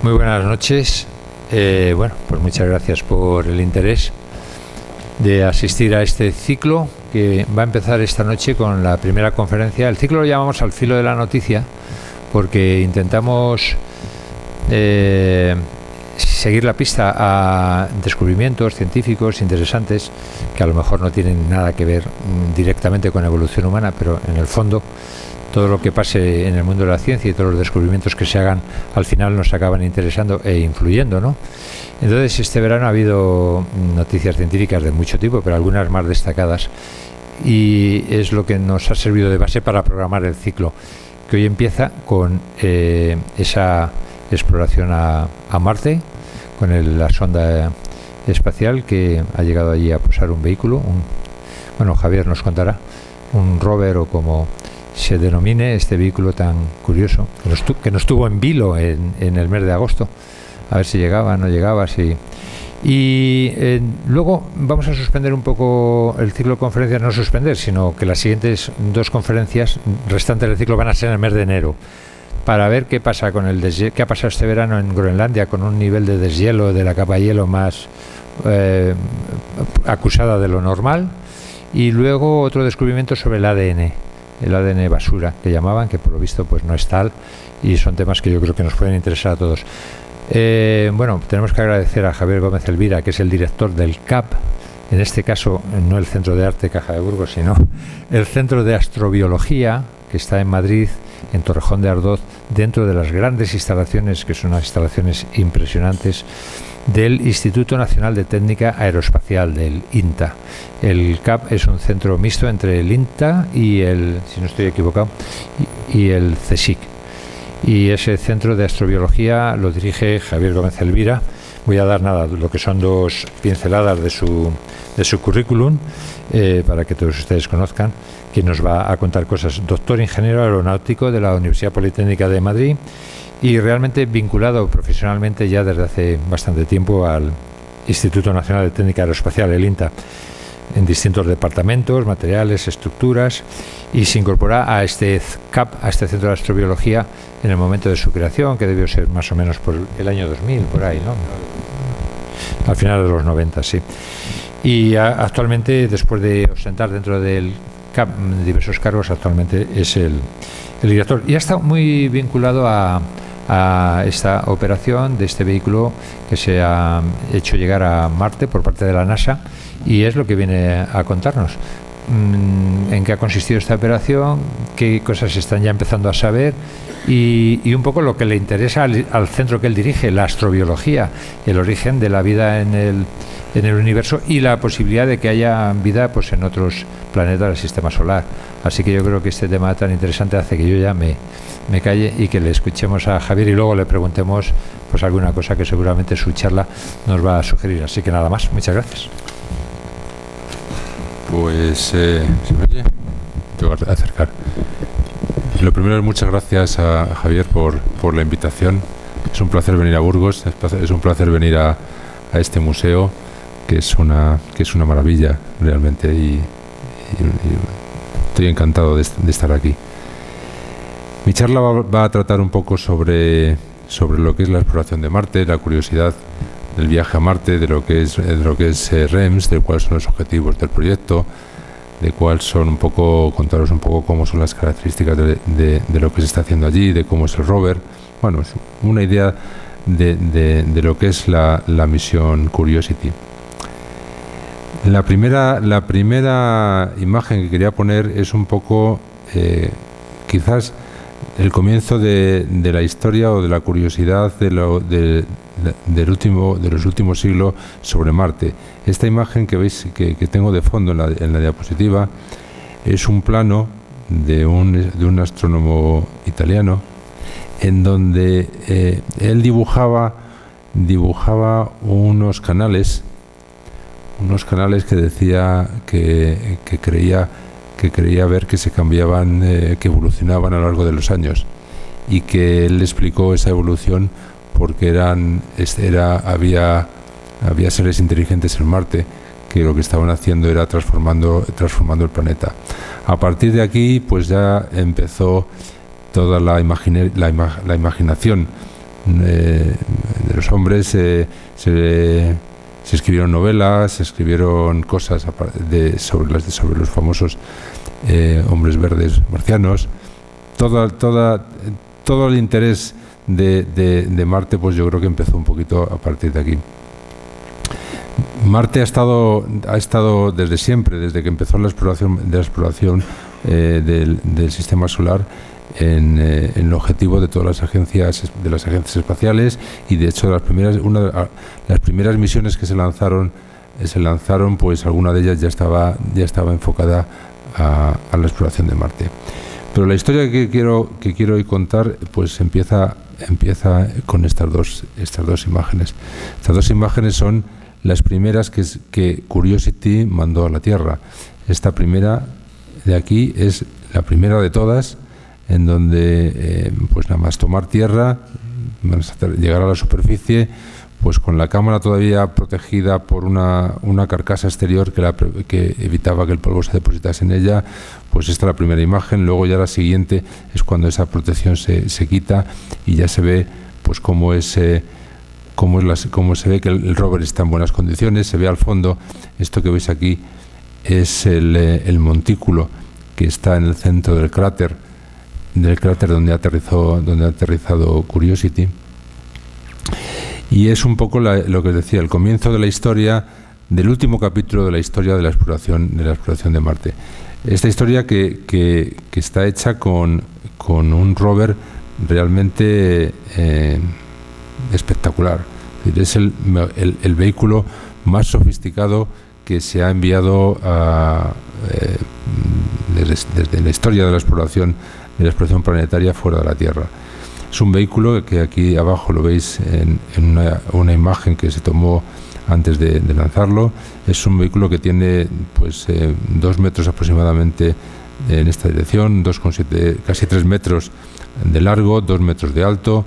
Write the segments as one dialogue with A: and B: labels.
A: Muy buenas noches. Pues muchas gracias por el interés de asistir a este ciclo que va a empezar esta noche con la primera conferencia. El ciclo lo llamamos Al filo de la noticia porque intentamos seguir la pista a descubrimientos científicos interesantes que a lo mejor no tienen nada que ver directamente con la evolución humana, pero en el fondo todo lo que pase en el mundo de la ciencia y todos los descubrimientos que se hagan al final nos acaban interesando e influyendo, ¿no? Entonces este verano ha habido noticias científicas de mucho tipo, pero algunas más destacadas, y es lo que nos ha servido de base para programar el ciclo, que hoy empieza con esa exploración a Marte, con la sonda espacial que ha llegado allí a posar un vehículo, Javier nos contará, un rover o como se denomine este vehículo tan curioso, que nos tuvo en vilo en el mes de agosto, a ver si llegaba, no llegaba, sí. Y luego vamos a suspender un poco el ciclo de conferencias, no suspender, sino que las siguientes dos conferencias restantes del ciclo van a ser en el mes de enero, para ver qué pasa con qué ha pasado este verano en Groenlandia, con un nivel de deshielo de la capa de hielo más acusada de lo normal, y luego otro descubrimiento sobre el ADN basura que llamaban, que por lo visto pues no es tal, y son temas que yo creo que nos pueden interesar a todos. Tenemos que agradecer a Javier Gómez Elvira, que es el director del CAP, en este caso no el Centro de Arte Caja de Burgos, sino el Centro de Astrobiología, que está en Madrid, en Torrejón de Ardoz, dentro de las grandes instalaciones, que son unas instalaciones impresionantes, del Instituto Nacional de Técnica Aeroespacial, del INTA. El CAP es un centro mixto entre el INTA y si no estoy equivocado, y el CSIC. Y ese centro de astrobiología lo dirige Javier Gómez Elvira. Voy a dar lo que son dos pinceladas de su currículum para que todos ustedes conozcan, que nos va a contar cosas. Doctor ingeniero aeronáutico de la Universidad Politécnica de Madrid y realmente vinculado profesionalmente ya desde hace bastante tiempo al Instituto Nacional de Técnica Aeroespacial, el INTA, en distintos departamentos, materiales, estructuras, y se incorpora a este CAP, a este Centro de Astrobiología, en el momento de su creación, que debió ser más o menos por el año 2000, por ahí, ¿no? Al final de los 90, sí. Y actualmente, después de ostentar dentro del CAP diversos cargos, actualmente es el director. Y ha estado muy vinculado a esta operación de este vehículo que se ha hecho llegar a Marte por parte de la NASA, y es lo que viene a contarnos. En qué ha consistido esta operación, qué cosas se están ya empezando a saber, y un poco lo que le interesa al centro que él dirige, la astrobiología, el origen de la vida en el universo y la posibilidad de que haya vida pues en otros planetas del sistema solar. Así que yo creo que este tema tan interesante hace que yo ya me calle y que le escuchemos a Javier y luego le preguntemos pues alguna cosa que seguramente su charla nos va a sugerir. Así que nada más, muchas gracias.
B: Pues, ¿se me oye? Te voy a acercar. Lo primero, muchas gracias a Javier por la invitación. Es un placer venir a Burgos, es un placer venir a este museo, que es una maravilla realmente, y estoy encantado de estar aquí. Mi charla va a tratar un poco sobre lo que es la exploración de Marte, la curiosidad del viaje a Marte, de lo que es REMS, de cuáles son los objetivos del proyecto, de cuáles son contaros un poco cómo son las características de lo que se está haciendo allí, de cómo es el rover. Bueno, es una idea de lo que es la misión Curiosity. La primera imagen que quería poner es un poco quizás el comienzo de la historia o de la curiosidad de los últimos siglos sobre Marte. Esta imagen que veis que tengo de fondo en la diapositiva es un plano de un astrónomo italiano, en donde él dibujaba unos canales que decía que creía ver que se cambiaban, que evolucionaban a lo largo de los años, y que él explicó esa evolución porque había seres inteligentes en Marte que lo que estaban haciendo era transformando el planeta. A partir de aquí, pues ya empezó toda la imaginación los hombres se escribieron novelas, se escribieron cosas sobre los famosos hombres verdes marcianos. Todo el interés de Marte, pues yo creo que empezó un poquito a partir de aquí. Marte ha estado desde siempre, desde que empezó la exploración del sistema solar, en el objetivo de todas las agencias espaciales, y de hecho las primeras misiones que se lanzaron, pues alguna de ellas ya estaba enfocada a la exploración de Marte. Pero la historia que quiero hoy contar, pues empieza con estas dos imágenes. Estas dos imágenes son las primeras que Curiosity mandó a la Tierra. Esta primera de aquí es la primera de todas, en donde pues nada más tomar tierra, llegar a la superficie, pues con la cámara todavía protegida por una carcasa exterior que evitaba que el polvo se depositase en ella. Pues esta es la primera imagen. Luego ya la siguiente es cuando esa protección se quita y ya se ve pues cómo se ve que el rover está en buenas condiciones. Se ve al fondo, esto que veis aquí es el montículo que está en el centro del cráter donde ha aterrizado Curiosity. Y es un poco lo que os decía, el comienzo de la historia, del último capítulo de la historia de la exploración de Marte. Esta historia que está hecha con un rover realmente espectacular. Es el vehículo más sofisticado que se ha enviado desde la historia de la exploración planetaria fuera de la Tierra. Es un vehículo que aquí abajo lo veis en una imagen que se tomó antes de lanzarlo. Es un vehículo que tiene pues 2 metros aproximadamente en esta dirección, 2,7, casi 3 metros de largo, 2 metros de alto,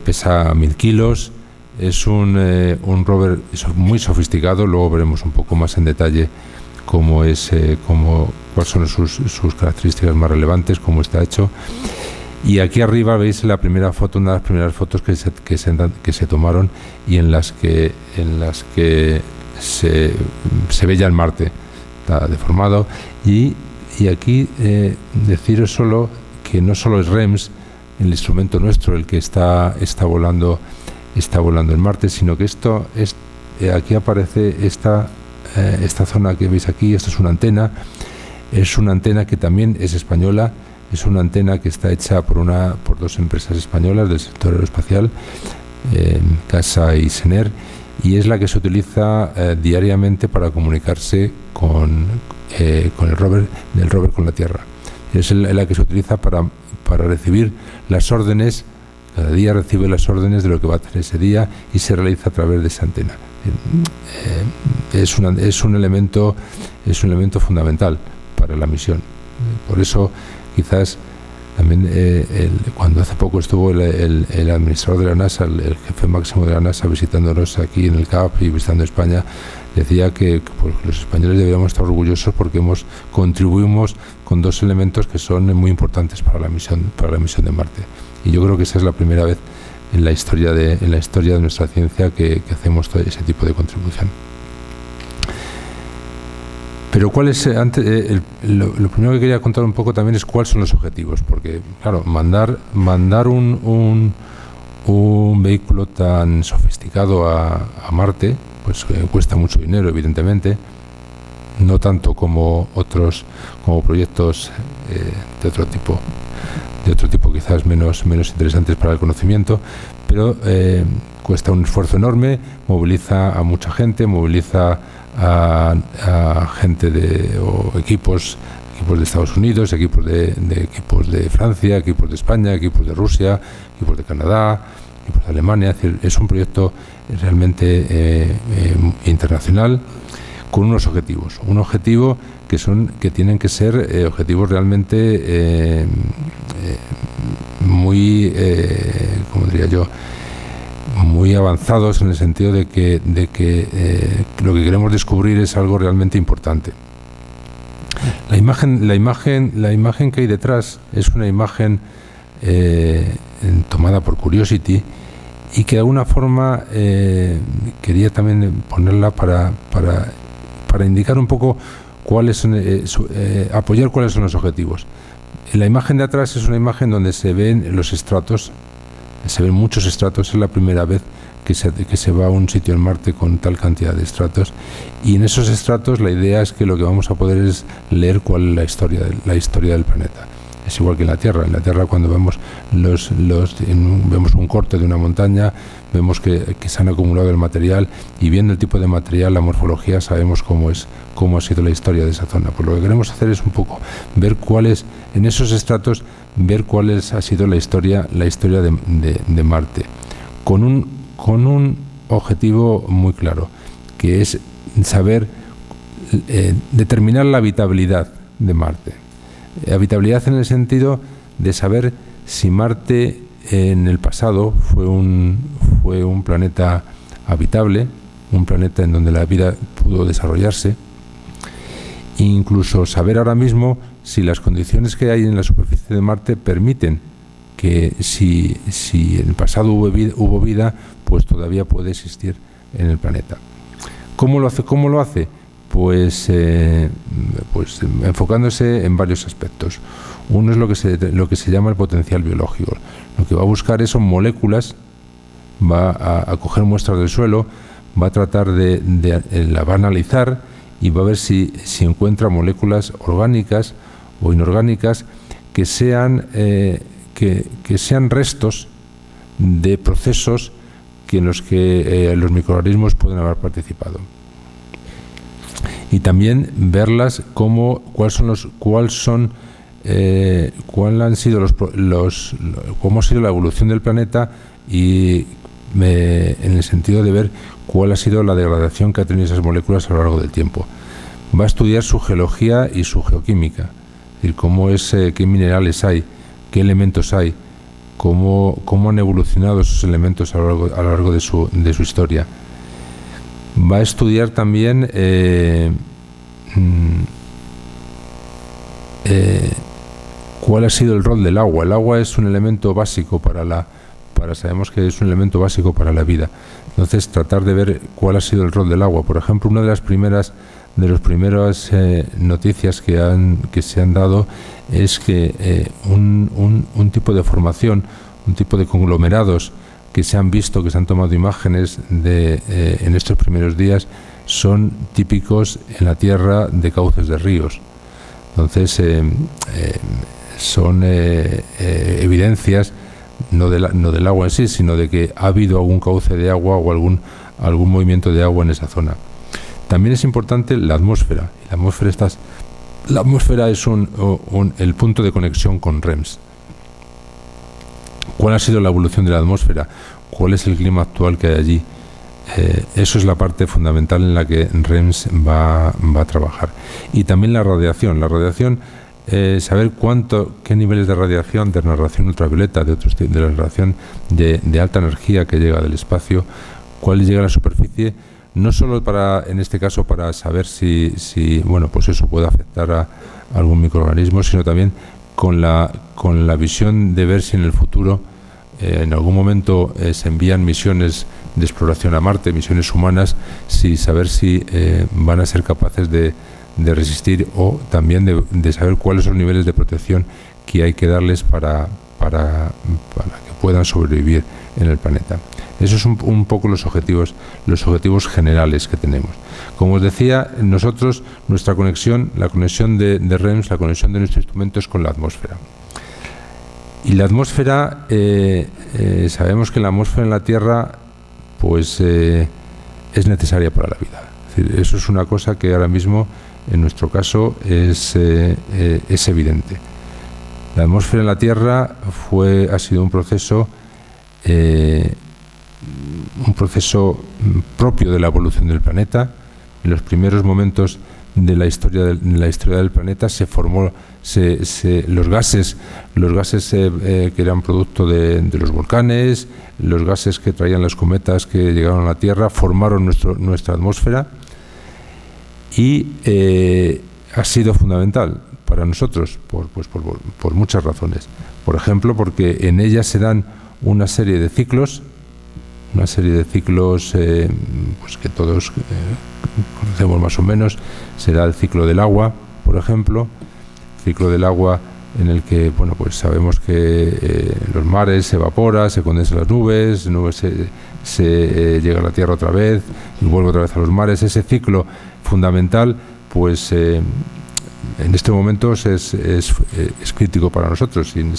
B: pesa 1000 kilos. Es un rover muy sofisticado. Luego veremos un poco más en detalle cuáles son sus características más relevantes, cómo está hecho. Y aquí arriba veis una de las primeras fotos que se tomaron y en las que se ve ya el Marte. Está deformado. Y aquí deciros solo que no solo es REMS, el instrumento nuestro, el que está volando en Marte, sino que aquí aparece esta zona que veis aquí. Esto es una antena. Es una antena que también es española. Es una antena que está hecha por 2 empresas españolas del sector aeroespacial, CASA y SENER, y es la que se utiliza diariamente para comunicarse con el rover con la Tierra. Es la que se utiliza para recibir las órdenes. Cada día recibe las órdenes de lo que va a hacer ese día y se realiza a través de esa antena. Es un elemento fundamental para la misión. Por eso quizás también cuando hace poco estuvo el administrador de la NASA, el jefe máximo de la NASA, visitándonos aquí en el CAP y visitando España, decía que pues, los españoles deberíamos estar orgullosos porque contribuimos con 2 elementos que son muy importantes para la misión de Marte. Y yo creo que esa es la primera vez en la historia de nuestra ciencia que hacemos todo ese tipo de contribución. Pero lo primero que quería contar un poco también es cuáles son los objetivos, porque claro, mandar un vehículo tan sofisticado a Marte, pues cuesta mucho dinero, evidentemente, no tanto como proyectos de otro tipo quizás menos interesantes para el conocimiento, pero cuesta un esfuerzo enorme, moviliza a mucha gente, moviliza a gente o equipos de Estados Unidos, equipos de Francia, equipos de España, equipos de Rusia, equipos de Canadá, equipos de Alemania. Es decir, es un proyecto realmente internacional con unos objetivos. Un objetivo que tienen que ser objetivos realmente muy, como diría yo, muy avanzados, en el sentido de que lo que queremos descubrir es algo realmente importante. La imagen que hay detrás es una imagen tomada por Curiosity, y que de alguna forma quería también ponerla para indicar un poco cuáles son, apoyar cuáles son los objetivos. La imagen de atrás es una imagen donde se ven los estratos, se ven muchos estratos, es la primera vez que se va a un sitio en Marte con tal cantidad de estratos, y en esos estratos la idea es que lo que vamos a poder es leer cuál es la historia del planeta. Es igual que en la Tierra. En la Tierra, cuando vemos vemos un corte de una montaña, vemos que se han acumulado el material, y viendo el tipo de material, la morfología, sabemos cómo ha sido la historia de esa zona. Pues lo que queremos hacer es un poco ver en esos estratos, ver cuál ha sido la historia de Marte, con un objetivo muy claro, que es saber determinar la habitabilidad de Marte. Habitabilidad en el sentido de saber si Marte en el pasado fue un planeta habitable, un planeta en donde la vida pudo desarrollarse, e incluso saber ahora mismo si las condiciones que hay en la superficie de Marte permiten que si en el pasado hubo vida, pues todavía puede existir en el planeta. ¿Cómo lo hace? Pues enfocándose en varios aspectos. Uno es lo que se llama el potencial biológico. Lo que va a buscar son moléculas, va a coger muestras del suelo, va a tratar la va a analizar, y va a ver si encuentra moléculas orgánicas o inorgánicas que sean restos de procesos en los que los microorganismos pueden haber participado. Y también verlas cómo ha sido la evolución del planeta, y en el sentido de ver cuál ha sido la degradación que ha tenido esas moléculas a lo largo del tiempo. Va a estudiar su geología y su geoquímica, es decir, qué minerales hay, qué elementos hay, cómo han evolucionado esos elementos a lo largo de su historia. Va a estudiar también cuál ha sido el rol del agua. El agua es un elemento básico sabemos que es un elemento básico para la vida. Entonces, tratar de ver cuál ha sido el rol del agua. Por ejemplo, una de las primeras noticias que se han dado es que un tipo de formación, un tipo de conglomerados que se han visto, que se han tomado imágenes en estos primeros días, son típicos en la Tierra de cauces de ríos. Entonces, son evidencias no del agua en sí, sino de que ha habido algún cauce de agua o algún movimiento de agua en esa zona. También es importante la atmósfera. La atmósfera es el punto de conexión con REMS. ¿Cuál ha sido la evolución de la atmósfera? ¿Cuál es el clima actual que hay allí? Eso es la parte fundamental en la que REMS va a trabajar. Y también la radiación. La radiación, saber qué niveles de radiación ultravioleta, de la radiación de alta energía que llega del espacio, cuál llega a la superficie, no solo en este caso para saber si pues eso puede afectar a algún microorganismo, sino también con la visión de ver si en el futuro en algún momento se envían misiones de exploración a Marte, misiones humanas, saber si van a ser capaces de resistir, o también de saber cuáles son los niveles de protección que hay que darles para que puedan sobrevivir en el planeta. Esos son un poco los objetivos generales que tenemos. Como os decía, nosotros, nuestra conexión, la conexión de REMS, la conexión de nuestro instrumento es con la atmósfera. Y la atmósfera, sabemos que la atmósfera en la Tierra pues es necesaria para la vida. Es decir, eso es una cosa que ahora mismo, en nuestro caso, es evidente. La atmósfera en la Tierra ha sido un proceso propio de la evolución del planeta. En los primeros momentos de la historia del planeta se formó los gases que eran producto de los volcanes, los gases que traían las cometas que llegaron a la Tierra, formaron nuestra atmósfera, y ha sido fundamental para nosotros, por muchas razones. Por ejemplo, porque en ella se dan una serie de ciclos pues que todos conocemos más o menos. Será el ciclo del agua, por ejemplo, ciclo del agua en el que, bueno, pues sabemos que los mares se evapora, se condensan las nubes se llega a la tierra otra vez y vuelve otra vez a los mares. Ese ciclo fundamental, pues en este momento es crítico para nosotros. Sin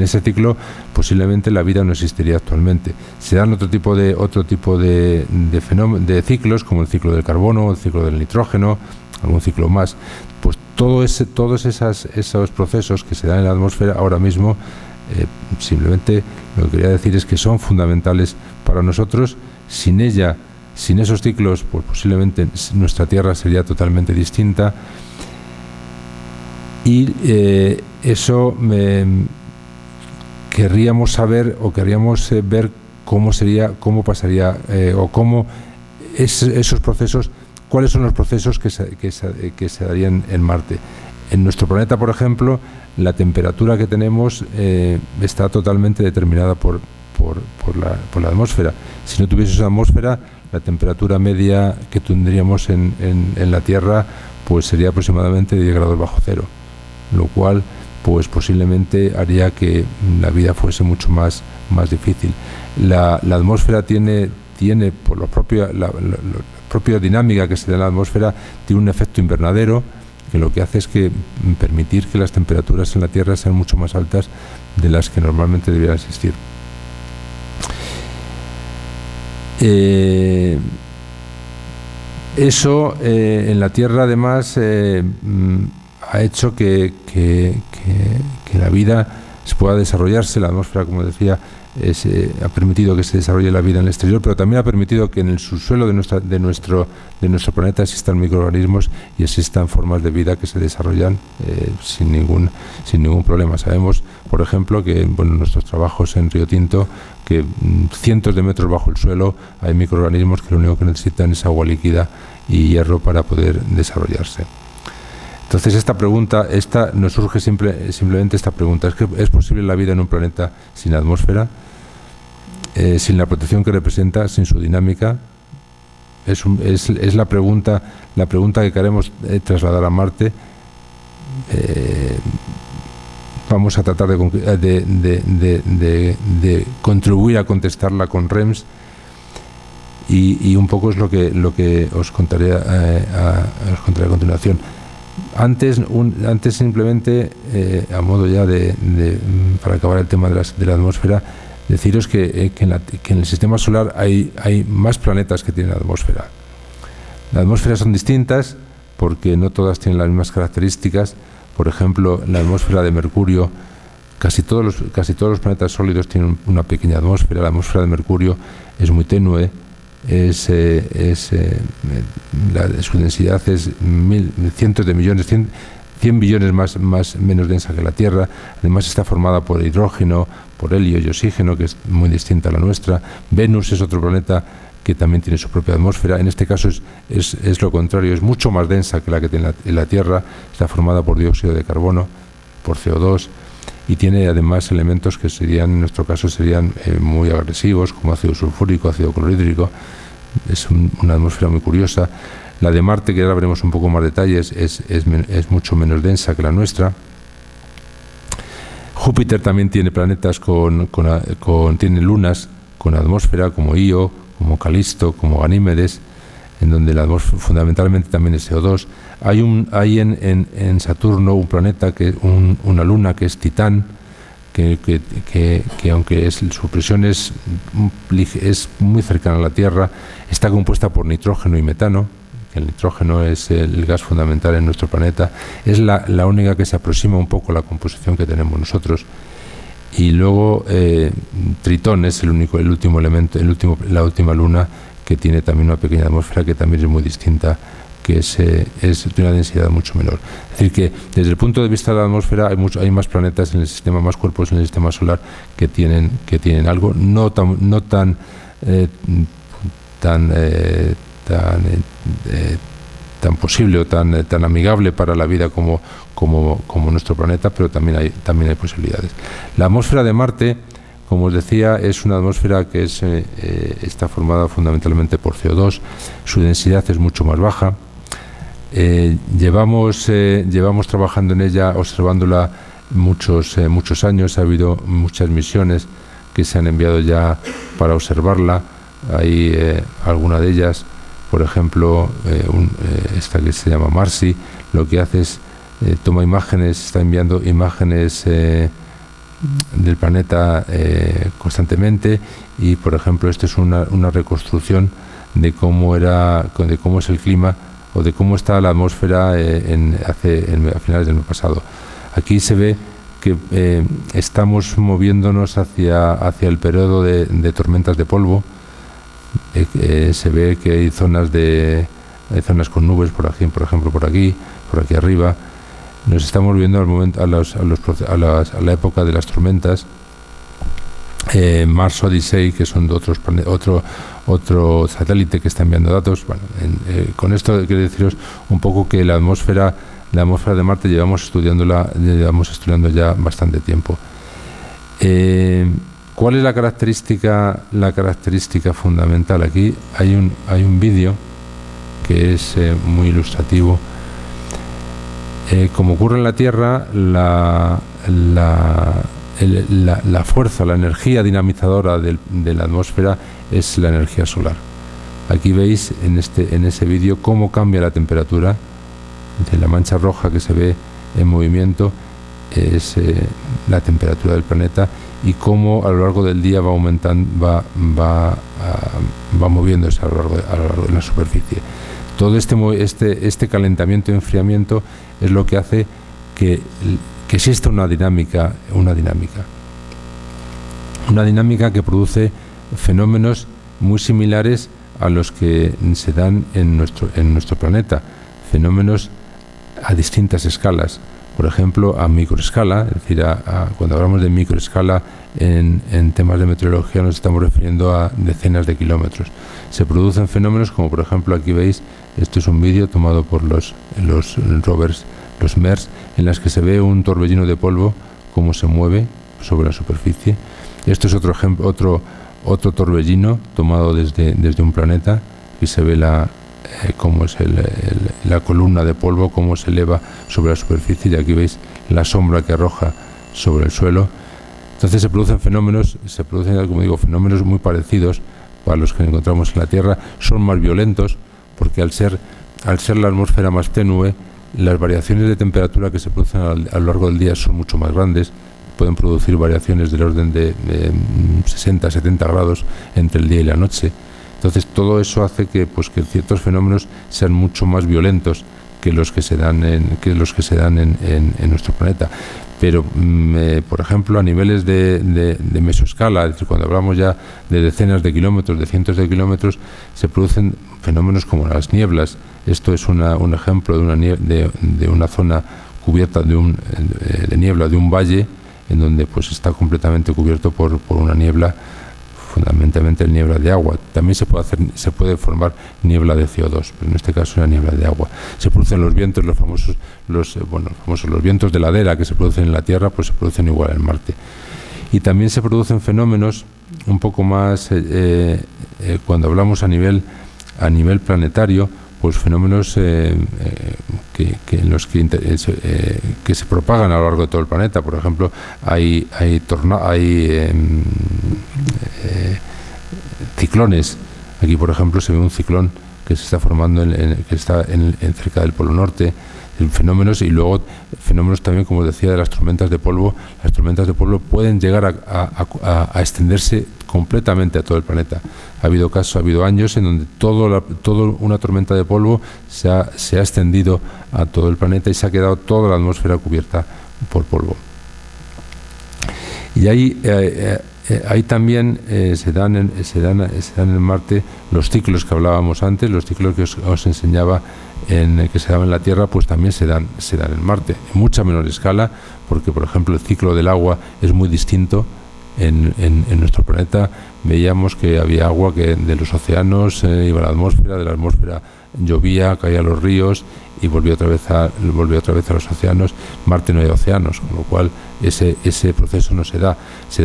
B: ese ciclo posiblemente la vida no existiría actualmente. Se dan otro tipo de ciclos, como el ciclo del carbono, el ciclo del nitrógeno, algún ciclo más. Pues todos esos procesos que se dan en la atmósfera ahora mismo, simplemente lo que quería decir es que son fundamentales para nosotros. Sin ella, sin esos ciclos, pues posiblemente nuestra Tierra sería totalmente distinta. Y eso querríamos saber o querríamos ver cómo pasaría o cómo esos procesos, cuáles son los procesos que se darían en Marte. En nuestro planeta, por ejemplo, la temperatura que tenemos está totalmente determinada por la atmósfera. Si no tuviese esa atmósfera, la temperatura media que tendríamos en la Tierra pues sería aproximadamente 10 grados bajo cero, lo cual pues posiblemente haría que la vida fuese mucho más difícil. La atmósfera tiene por la propia dinámica que se da en la atmósfera, tiene un efecto invernadero que lo que hace es que permitir que las temperaturas en la Tierra sean mucho más altas de las que normalmente debieran existir. Eso en la Tierra además ha hecho que la vida pueda desarrollarse. La atmósfera, como decía, ha permitido que se desarrolle la vida en el exterior, pero también ha permitido que en el subsuelo de nuestro planeta existan microorganismos y existan formas de vida que se desarrollan sin ningún problema. Sabemos, por ejemplo, que en nuestros trabajos en Río Tinto, que cientos de metros bajo el suelo hay microorganismos que lo único que necesitan es agua líquida y hierro para poder desarrollarse. Entonces nos surge simplemente esta pregunta: ¿es posible la vida en un planeta sin atmósfera, sin la protección que representa, sin su dinámica? Es la pregunta que queremos trasladar a Marte. Vamos a tratar de contribuir a contestarla con REMS y un poco es lo que os contaré a continuación. Antes simplemente, a modo ya para acabar el tema de la atmósfera, deciros que en el sistema solar hay más planetas que tienen atmósfera. Las atmósferas son distintas porque no todas tienen las mismas características. Por ejemplo, la atmósfera de Mercurio, casi todos los planetas sólidos tienen una pequeña atmósfera. La atmósfera de Mercurio es muy tenue. Su densidad es cientos de millones, 100 billones menos densa que la Tierra. Además está formada por hidrógeno, por helio y oxígeno, que es muy distinta a la nuestra. Venus es otro planeta que también tiene su propia atmósfera. En este caso es lo contrario, es mucho más densa que la que tiene la Tierra. Está formada por dióxido de carbono, por CO2, y tiene además elementos que en nuestro caso serían muy agresivos, como ácido sulfúrico, ácido clorhídrico. Es una atmósfera muy curiosa. La de Marte, que ahora veremos un poco más detalles, es mucho menos densa que la nuestra. Júpiter también tiene planetas tiene lunas con atmósfera, como Io, como Calisto, como Ganímedes, en donde la atmósfera fundamentalmente también es CO2. Hay en Saturno un planeta, una luna que es Titán, que aunque su presión es muy cercana a la Tierra, está compuesta por nitrógeno y metano. El nitrógeno es el gas fundamental en nuestro planeta. Es la única que se aproxima un poco a la composición que tenemos nosotros. Y luego Tritón es el último elemento, la última luna, que tiene también una pequeña atmósfera que también es muy distinta, que es de una densidad mucho menor. Es decir, que desde el punto de vista de la atmósfera hay más planetas en el sistema, más cuerpos en el sistema solar que tienen algo no tan posible o tan amigable para la vida como nuestro planeta, pero también hay posibilidades. La atmósfera de Marte, como os decía, es una atmósfera que está formada fundamentalmente por CO2, su densidad es mucho más baja. Llevamos trabajando en ella, observándola muchos años. Ha habido muchas misiones que se han enviado ya para observarla. Hay alguna de ellas, por ejemplo, esta que se llama Marsi, lo que hace es toma imágenes, está enviando imágenes del planeta constantemente, y por ejemplo esto es una reconstrucción de cómo es el clima o de cómo está la atmósfera a finales del mes pasado. Aquí se ve que estamos moviéndonos hacia el periodo de tormentas de polvo. Se ve que hay zonas con nubes por aquí, por ejemplo por aquí arriba. Nos estamos viendo a la época de las tormentas. Mars Odyssey, que son de otro satélite que está enviando datos. Bueno, con esto quiero deciros un poco que la atmósfera de Marte llevamos estudiando ya bastante tiempo. ¿Cuál es la característica fundamental? Aquí hay un vídeo que es muy ilustrativo. Como ocurre en la Tierra, la fuerza, la energía dinamizadora de la atmósfera es la energía solar. Aquí veis en ese vídeo cómo cambia la temperatura. De la mancha roja que se ve en movimiento es la temperatura del planeta, y cómo a lo largo del día va aumentando, va moviéndose a lo largo de la superficie. Todo este calentamiento y enfriamiento es lo que hace que exista una dinámica que produce fenómenos muy similares a los que se dan en nuestro planeta, fenómenos a distintas escalas. Por ejemplo, a microescala, es decir, cuando hablamos de microescala en temas de meteorología nos estamos refiriendo a decenas de kilómetros. Se producen fenómenos como, por ejemplo, aquí veis, esto es un vídeo tomado por los rovers, los MERS, en las que se ve un torbellino de polvo cómo se mueve sobre la superficie. Esto es otro torbellino tomado desde un planeta, y se ve cómo es la columna de polvo, cómo se eleva sobre la superficie, y aquí veis la sombra que arroja sobre el suelo. Entonces se producen fenómenos, como digo, fenómenos muy parecidos a los que encontramos en la Tierra. Son más violentos porque al ser la atmósfera más tenue, las variaciones de temperatura que se producen a lo largo del día son mucho más grandes. Pueden producir variaciones del orden de 60-70 grados entre el día y la noche. Entonces todo eso hace que ciertos fenómenos sean mucho más violentos que los que se dan en nuestro planeta. Pero por ejemplo, a niveles de mesoescala, es decir, cuando hablamos ya de decenas de kilómetros, de cientos de kilómetros, se producen fenómenos como las nieblas. Esto es un ejemplo de una zona cubierta de niebla, de un valle en donde está completamente cubierto por una niebla, fundamentalmente niebla de agua. También se puede formar niebla de CO2, pero en este caso es niebla de agua. Se producen los vientos, los famosos vientos de ladera que se producen en la Tierra, pues se producen igual en Marte. Y también se producen fenómenos un poco más cuando hablamos a nivel planetario, pues fenómenos que se propagan a lo largo de todo el planeta. Por ejemplo, hay ciclones. Aquí, por ejemplo, se ve un ciclón que se está formando que está cerca del Polo Norte. Fenómenos, y luego fenómenos también, como os decía, de las tormentas de polvo. Las tormentas de polvo pueden llegar a extenderse completamente a todo el planeta. Ha habido años en donde toda una tormenta de polvo se ha extendido a todo el planeta y se ha quedado toda la atmósfera cubierta por polvo. Y ahí también se dan en Marte los ciclos que hablábamos antes, los ciclos que os enseñaba que se daban en la Tierra, pues también se dan en Marte, en mucha menor escala, porque por ejemplo el ciclo del agua es muy distinto en nuestro planeta veíamos que había agua que de los océanos iba a la atmósfera, de la atmósfera llovía, caía a los ríos y volvió otra vez a los océanos. Marte no hay océanos, con lo cual ese proceso no se da. Se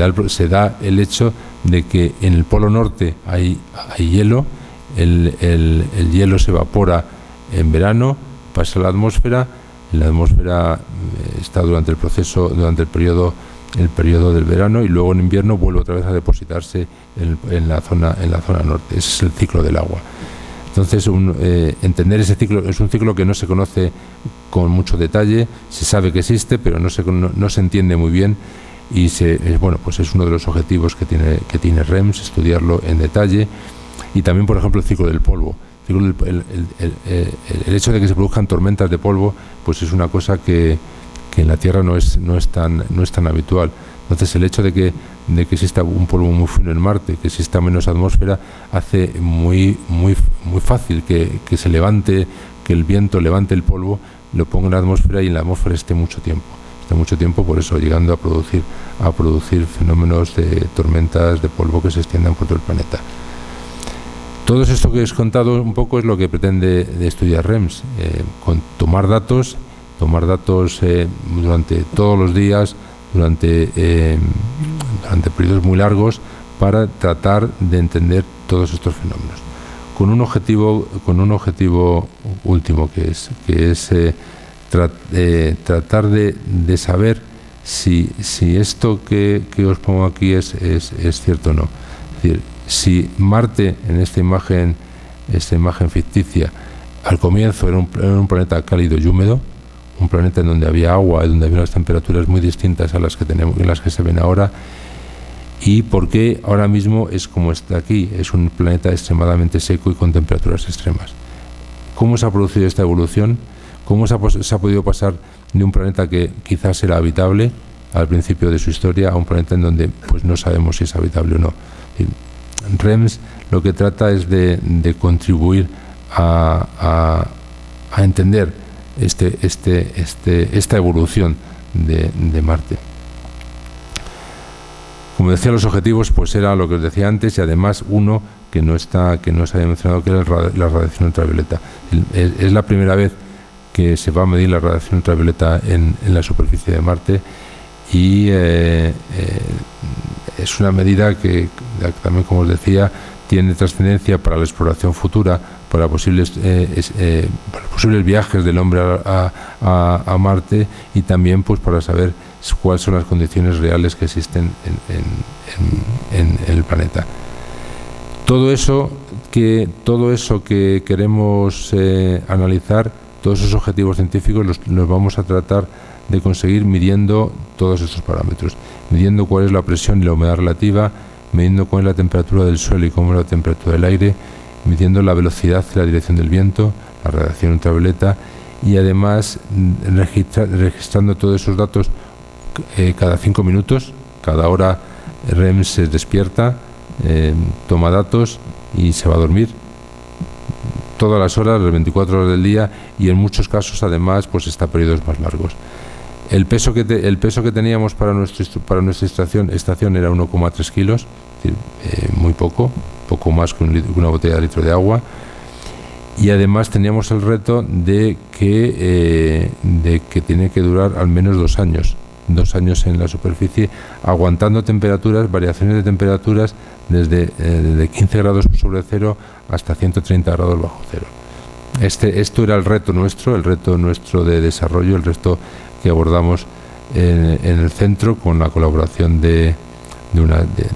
B: da el hecho de que en el polo norte hay hielo, el hielo se evapora en verano, pasa a la atmósfera, en la atmósfera está durante el periodo del verano, y luego en invierno vuelve otra vez a depositarse en la zona norte. Ese es el ciclo del agua. Entonces, entender ese ciclo es un ciclo que no se conoce con mucho detalle. Se sabe que existe, pero no se entiende muy bien, y pues es uno de los objetivos que tiene REMS, estudiarlo en detalle. Y también, por ejemplo, el ciclo del polvo. El hecho de que se produzcan tormentas de polvo, pues es una cosa que en la Tierra no es tan habitual. Entonces, el hecho de que exista un polvo muy fino en Marte, que exista menos atmósfera, hace muy fácil que se levante, que el viento levante el polvo, lo ponga en la atmósfera y en la atmósfera esté mucho tiempo, por eso llegando a producir fenómenos de tormentas de polvo que se extiendan por todo el planeta. Todo esto que os he contado un poco es lo que pretende de estudiar REMS, tomar datos durante todos los días, durante periodos muy largos, para tratar de entender todos estos fenómenos, con un objetivo último, que es tratar de saber si esto que os pongo aquí es cierto o no. Es decir, si Marte, en esta imagen ficticia, al comienzo era un planeta cálido y húmedo, un planeta en donde había agua y donde había unas temperaturas muy distintas a las que se ven ahora, y por qué ahora mismo es como está aquí, es un planeta extremadamente seco y con temperaturas extremas. ¿Cómo se ha producido esta evolución? ¿Cómo se ha podido pasar de un planeta que quizás era habitable al principio de su historia a un planeta en donde pues no sabemos si es habitable o no? REMS lo que trata es de contribuir a entender esta evolución de Marte. Como decía, los objetivos pues era lo que os decía antes, y además uno que no se había mencionado, que era la radiación ultravioleta. Es la primera vez que se va a medir la radiación ultravioleta en la superficie de Marte, y es una medida que también, como os decía, tiene trascendencia para la exploración futura, para posibles viajes del hombre a Marte, y también pues para saber cuáles son las condiciones reales que existen en el planeta. Todo eso que queremos analizar, todos esos objetivos científicos los vamos a tratar de conseguir midiendo todos estos parámetros, midiendo cuál es la presión y la humedad relativa, midiendo cuál es la temperatura del suelo y cómo es la temperatura del aire, midiendo la velocidad y la dirección del viento, la radiación ultravioleta, y además registrando todos esos datos cada 5 minutos. Cada hora REMS se despierta, toma datos y se va a dormir todas las horas, las 24 horas del día, y en muchos casos además pues hasta periodos más largos. El peso que teníamos para nuestra estación era 1,3 kilos, es decir, muy poco más que una botella de litro de agua, y además teníamos el reto de que tiene que durar al menos 2 años en la superficie, aguantando variaciones de temperaturas desde 15 grados sobre cero hasta 130 grados bajo cero. Esto era el reto nuestro de desarrollo, el reto que abordamos en el centro, con la colaboración de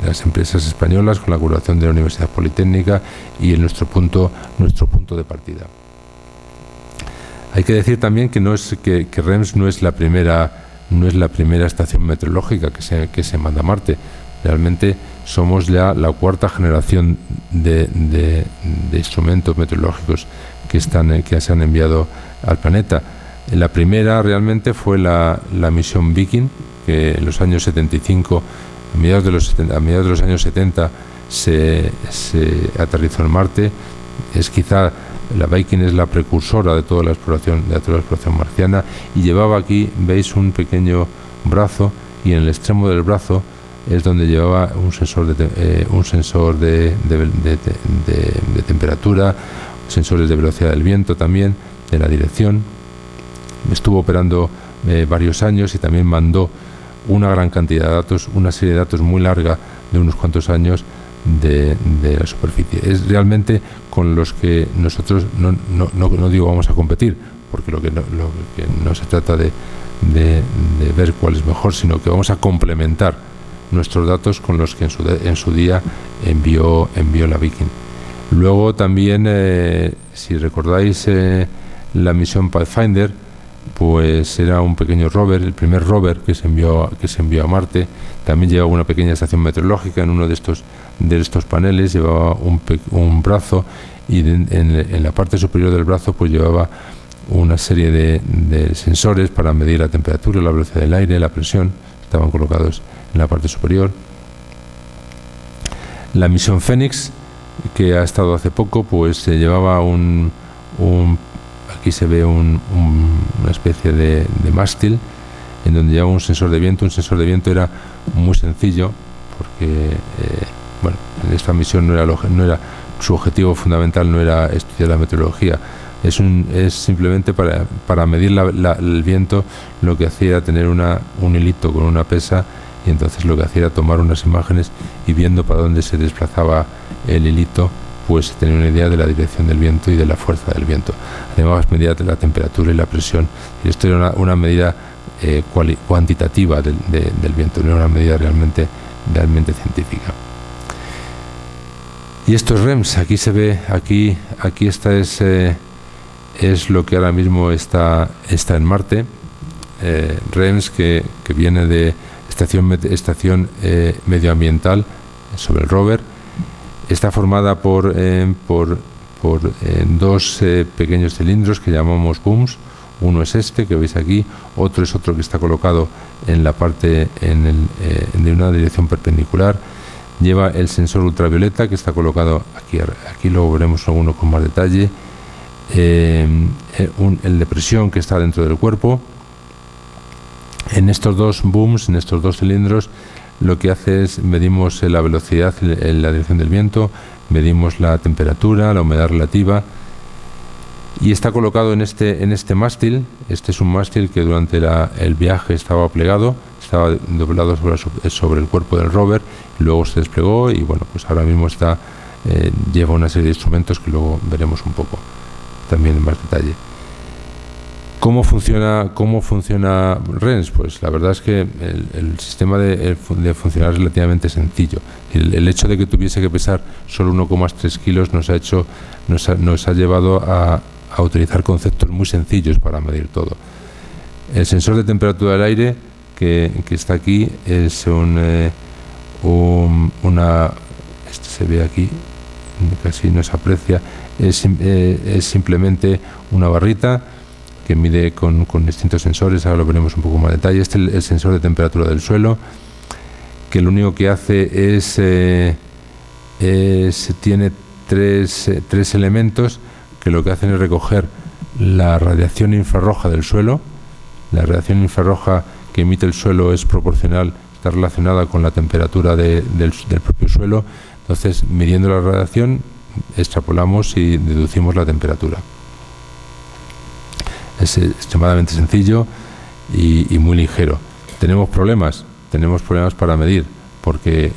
B: las empresas españolas, con la colaboración de la Universidad Politécnica, y en nuestro punto de partida. Hay que decir también que REMS no es la primera estación meteorológica que se manda a Marte. Realmente somos ya la 4ª generación de instrumentos meteorológicos que se han enviado al planeta. La primera realmente fue la misión Viking, que en los años 75, a mediados de los años 70, se aterrizó en Marte. La Viking es la precursora de toda la exploración marciana, y llevaba aquí, veis, un pequeño brazo, y en el extremo del brazo es donde llevaba un sensor de temperatura, sensores de velocidad del viento también, de la dirección. Estuvo operando varios años y también mandó una gran cantidad de datos, una serie de datos muy larga de unos cuantos años de la superficie. Es realmente con los que nosotros no digo vamos a competir, porque lo que no se trata de ver cuál es mejor, sino que vamos a complementar nuestros datos con los que en su día envió la Viking. Luego también, si recordáis, la misión Pathfinder, pues era un pequeño rover, el primer rover que se envió a Marte. También llevaba una pequeña estación meteorológica en uno de estos paneles, llevaba un brazo, y en la parte superior del brazo pues llevaba una serie de sensores para medir la temperatura, la velocidad del aire, la presión. Estaban colocados en la parte superior. La misión Phoenix, que ha estado hace poco, pues se llevaba aquí se ve una especie de mástil en donde llevaba un sensor de viento. Un sensor de viento era muy sencillo porque en esta misión no era su objetivo fundamental, no era estudiar la meteorología. Es simplemente para medir el viento. Lo que hacía era tener un hilito con una pesa, y entonces lo que hacía era tomar unas imágenes y, viendo para dónde se desplazaba el hilito, pues tenía una idea de la dirección del viento y de la fuerza del viento. Además medía la temperatura y la presión, y esto era una medida cuantitativa del viento, no era una medida realmente científica. Y estos REMS, aquí se ve, aquí esta es lo que ahora mismo está en Marte. REMS que viene de estación medioambiental sobre el rover. Está formada por dos pequeños cilindros que llamamos booms. Uno es este que veis aquí, otro es otro que está colocado en la parte de una dirección perpendicular. Lleva el sensor ultravioleta que está colocado aquí luego veremos alguno con más detalle. El de presión que está dentro del cuerpo. En estos dos booms, en estos dos cilindros, lo que hace es medimos la velocidad, la dirección del viento, medimos la temperatura, la humedad relativa, y está colocado en este mástil. Este es un mástil que durante el viaje estaba plegado, estaba doblado sobre el cuerpo del rover, y luego se desplegó, y pues ahora mismo lleva una serie de instrumentos que luego veremos un poco también en más detalle. ¿Cómo funciona REMS? Pues la verdad es que el sistema de funcionar es relativamente sencillo. El hecho de que tuviese que pesar solo 1,3 kilos nos ha llevado a utilizar conceptos muy sencillos para medir todo. El sensor de temperatura del aire que está aquí es este se ve aquí, casi no se aprecia, es simplemente una barrita que mide con distintos sensores. Ahora lo veremos un poco más en detalle. Este es el sensor de temperatura del suelo, que lo único que hace tiene tres elementos que lo que hacen es recoger la radiación infrarroja del suelo. La radiación infrarroja que emite el suelo es proporcional, está relacionada con la temperatura del propio suelo. Entonces, midiendo la radiación, extrapolamos y deducimos la temperatura. Es extremadamente sencillo y muy ligero. Tenemos problemas para medir, porque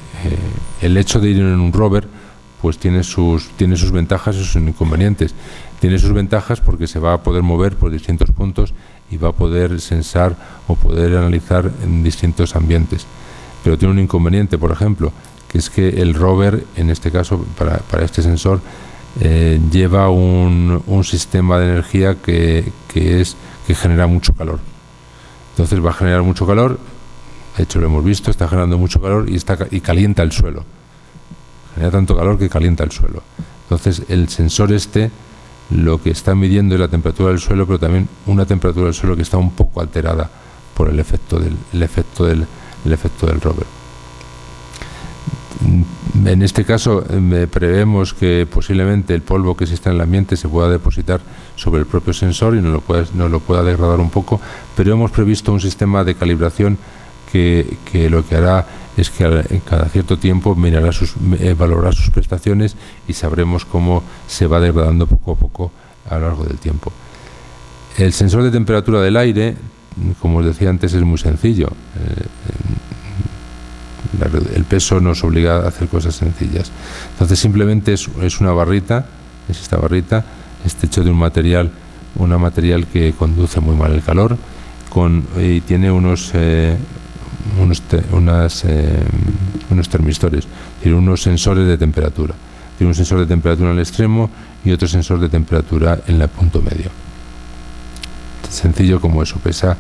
B: el hecho de ir en un rover pues tiene sus ventajas y sus inconvenientes. Tiene sus ventajas porque se va a poder mover por distintos puntos y va a poder sensar o poder analizar en distintos ambientes. Pero tiene un inconveniente, por ejemplo, que es que el rover, en este caso para este sensor, lleva un sistema de energía que genera mucho calor. Entonces va a generar mucho calor. De hecho, lo hemos visto, está generando mucho calor y calienta el suelo. Genera tanto calor que calienta el suelo. Entonces, el sensor lo que está midiendo es la temperatura del suelo, pero también una temperatura del suelo que está un poco alterada por el efecto del rover. En este caso, prevemos que posiblemente el polvo que exista en el ambiente se pueda depositar sobre el propio sensor y nos lo pueda degradar un poco, pero hemos previsto un sistema de calibración que lo que hará es que cada cierto tiempo valorará sus prestaciones y sabremos cómo se va degradando poco a poco a lo largo del tiempo. El sensor de temperatura del aire, como os decía antes, es muy sencillo. El peso nos obliga a hacer cosas sencillas. Entonces simplemente es una barrita, es esta barrita, está hecho de un material que conduce muy mal el calor, y tiene unos termistores, tiene unos sensores de temperatura. Tiene un sensor de temperatura en el extremo y otro sensor de temperatura en el punto medio. Sencillo como eso, pesa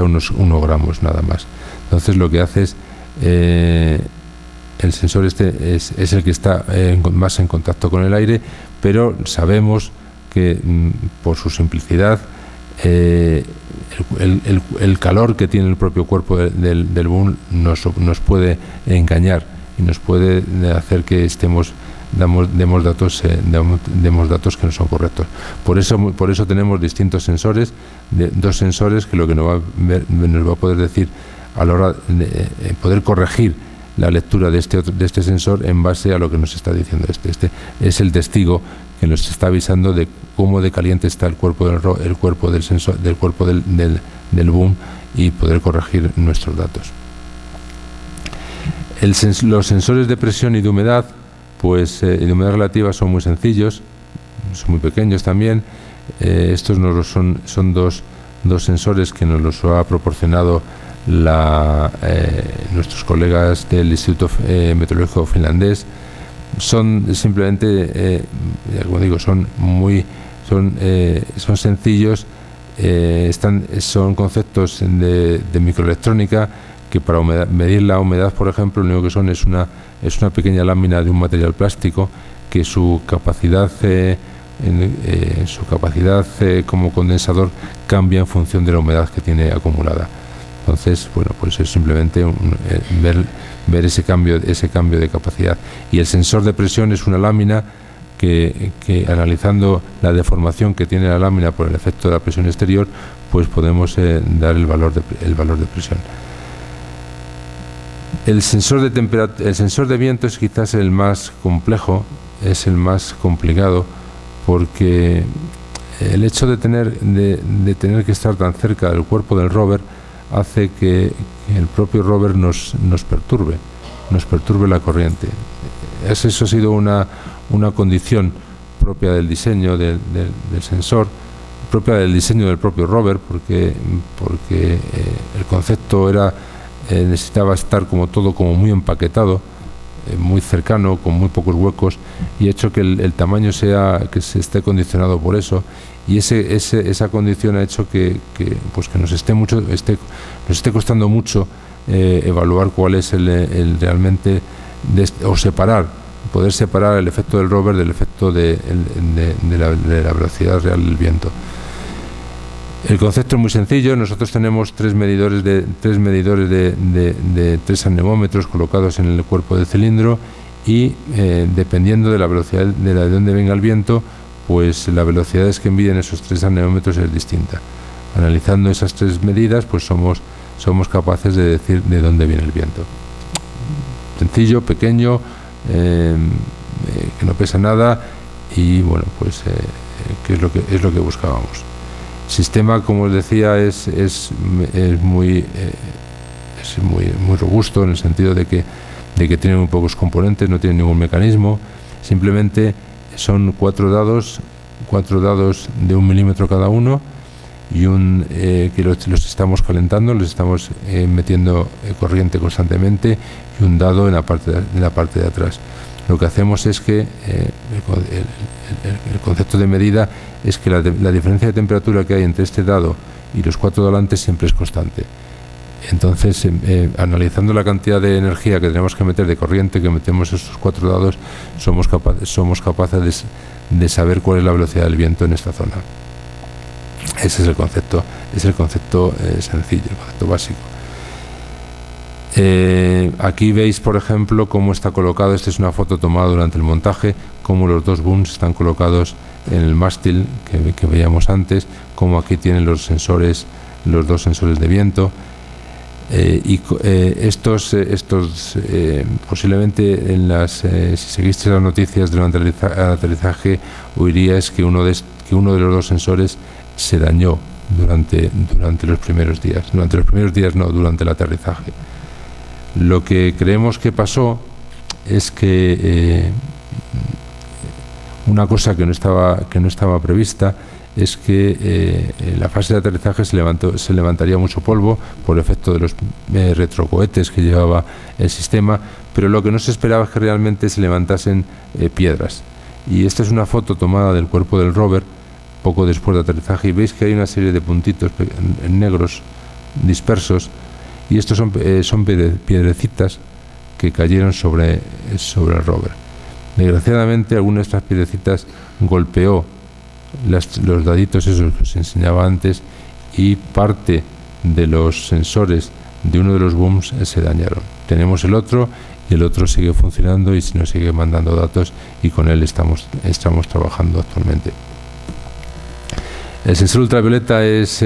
B: unos 1 gramos nada más. Entonces lo que hace es, el sensor este es el que está más en contacto con el aire, pero sabemos que por su simplicidad el calor que tiene el propio cuerpo del boom nos puede engañar y nos puede hacer que demos datos que no son correctos. Por eso tenemos distintos sensores, dos sensores que lo que nos va a poder decir a la hora de poder corregir la lectura de este sensor en base a lo que nos está diciendo este es el testigo que nos está avisando de cómo de caliente está el cuerpo del sensor, del cuerpo del boom, y poder corregir nuestros datos. Los sensores de presión y de humedad, pues y de humedad relativa, son muy sencillos, son muy pequeños también. Estos son dos sensores que nos los ha proporcionado nuestros colegas del Instituto Meteorológico Finlandés. Son simplemente, como digo, son sencillos, son conceptos de microelectrónica que para medir la humedad, por ejemplo, lo único que son es una pequeña lámina de un material plástico que su capacidad como condensador cambia en función de la humedad que tiene acumulada. Entonces, bueno, pues es simplemente ver ese cambio de capacidad. Y el sensor de presión es una lámina que analizando la deformación que tiene la lámina por el efecto de la presión exterior, pues podemos dar el valor de presión. El sensor de viento es quizás el más complejo, es el más complicado, porque el hecho de tener que estar tan cerca del cuerpo del rover hace que el propio rover nos perturbe la corriente. Eso ha sido una condición propia del diseño del sensor, propia del diseño del propio rover, porque el concepto necesitaba estar todo como muy empaquetado, muy cercano, con muy pocos huecos, y ha hecho que el tamaño que se esté condicionado por eso, y esa condición ha hecho que nos esté costando mucho evaluar cuál es realmente poder separar el efecto del rover del efecto de la velocidad real del viento. El concepto es muy sencillo. Nosotros tenemos tres medidores de 3 anemómetros colocados en el cuerpo del cilindro, y dependiendo de la velocidad de donde venga el viento, pues la velocidad que miden esos 3 anemómetros es distinta. Analizando esas 3 medidas, pues somos capaces de decir de dónde viene el viento. Sencillo, pequeño, que no pesa nada, y bueno, pues que es lo que buscábamos. El sistema, como os decía, es muy robusto, en el sentido de que tiene muy pocos componentes, no tiene ningún mecanismo. Simplemente son 4 dados de 1 milímetro cada uno, y que los estamos calentando, los estamos metiendo corriente constantemente, y un dado en la parte de atrás. Lo que hacemos es que el concepto de medida es que la diferencia de temperatura que hay entre este dado y los 4 delantes siempre es constante. Entonces, analizando la cantidad de energía que tenemos que meter, de corriente que metemos estos 4 dados, somos capaces de saber cuál es la velocidad del viento en esta zona. Ese es el concepto sencillo, el concepto básico. Aquí veis, por ejemplo, cómo está colocado. Esta es una foto tomada durante el montaje, cómo los 2 booms están colocados en el mástil que veíamos antes, cómo aquí tienen los 2 sensores de viento. Estos posiblemente si seguiste las noticias durante el aterrizaje, oiríais que uno de los dos sensores se dañó durante los primeros días. Durante los primeros días no, durante el aterrizaje. Lo que creemos que pasó es que una cosa que no estaba prevista es que en la fase de aterrizaje se levantaría mucho polvo por efecto de los retrocohetes que llevaba el sistema, pero lo que no se esperaba es que realmente se levantasen piedras. Y esta es una foto tomada del cuerpo del rover poco después de aterrizaje, y veis que hay una serie de puntitos negros dispersos, y estos son piedrecitas que cayeron sobre el rover. Desgraciadamente, alguna de estas piedrecitas golpeó los daditos esos que os enseñaba antes, y parte de los sensores de uno de los booms se dañaron. Tenemos el otro, y el otro sigue funcionando y nos sigue mandando datos, y con él estamos trabajando actualmente. El sensor ultravioleta es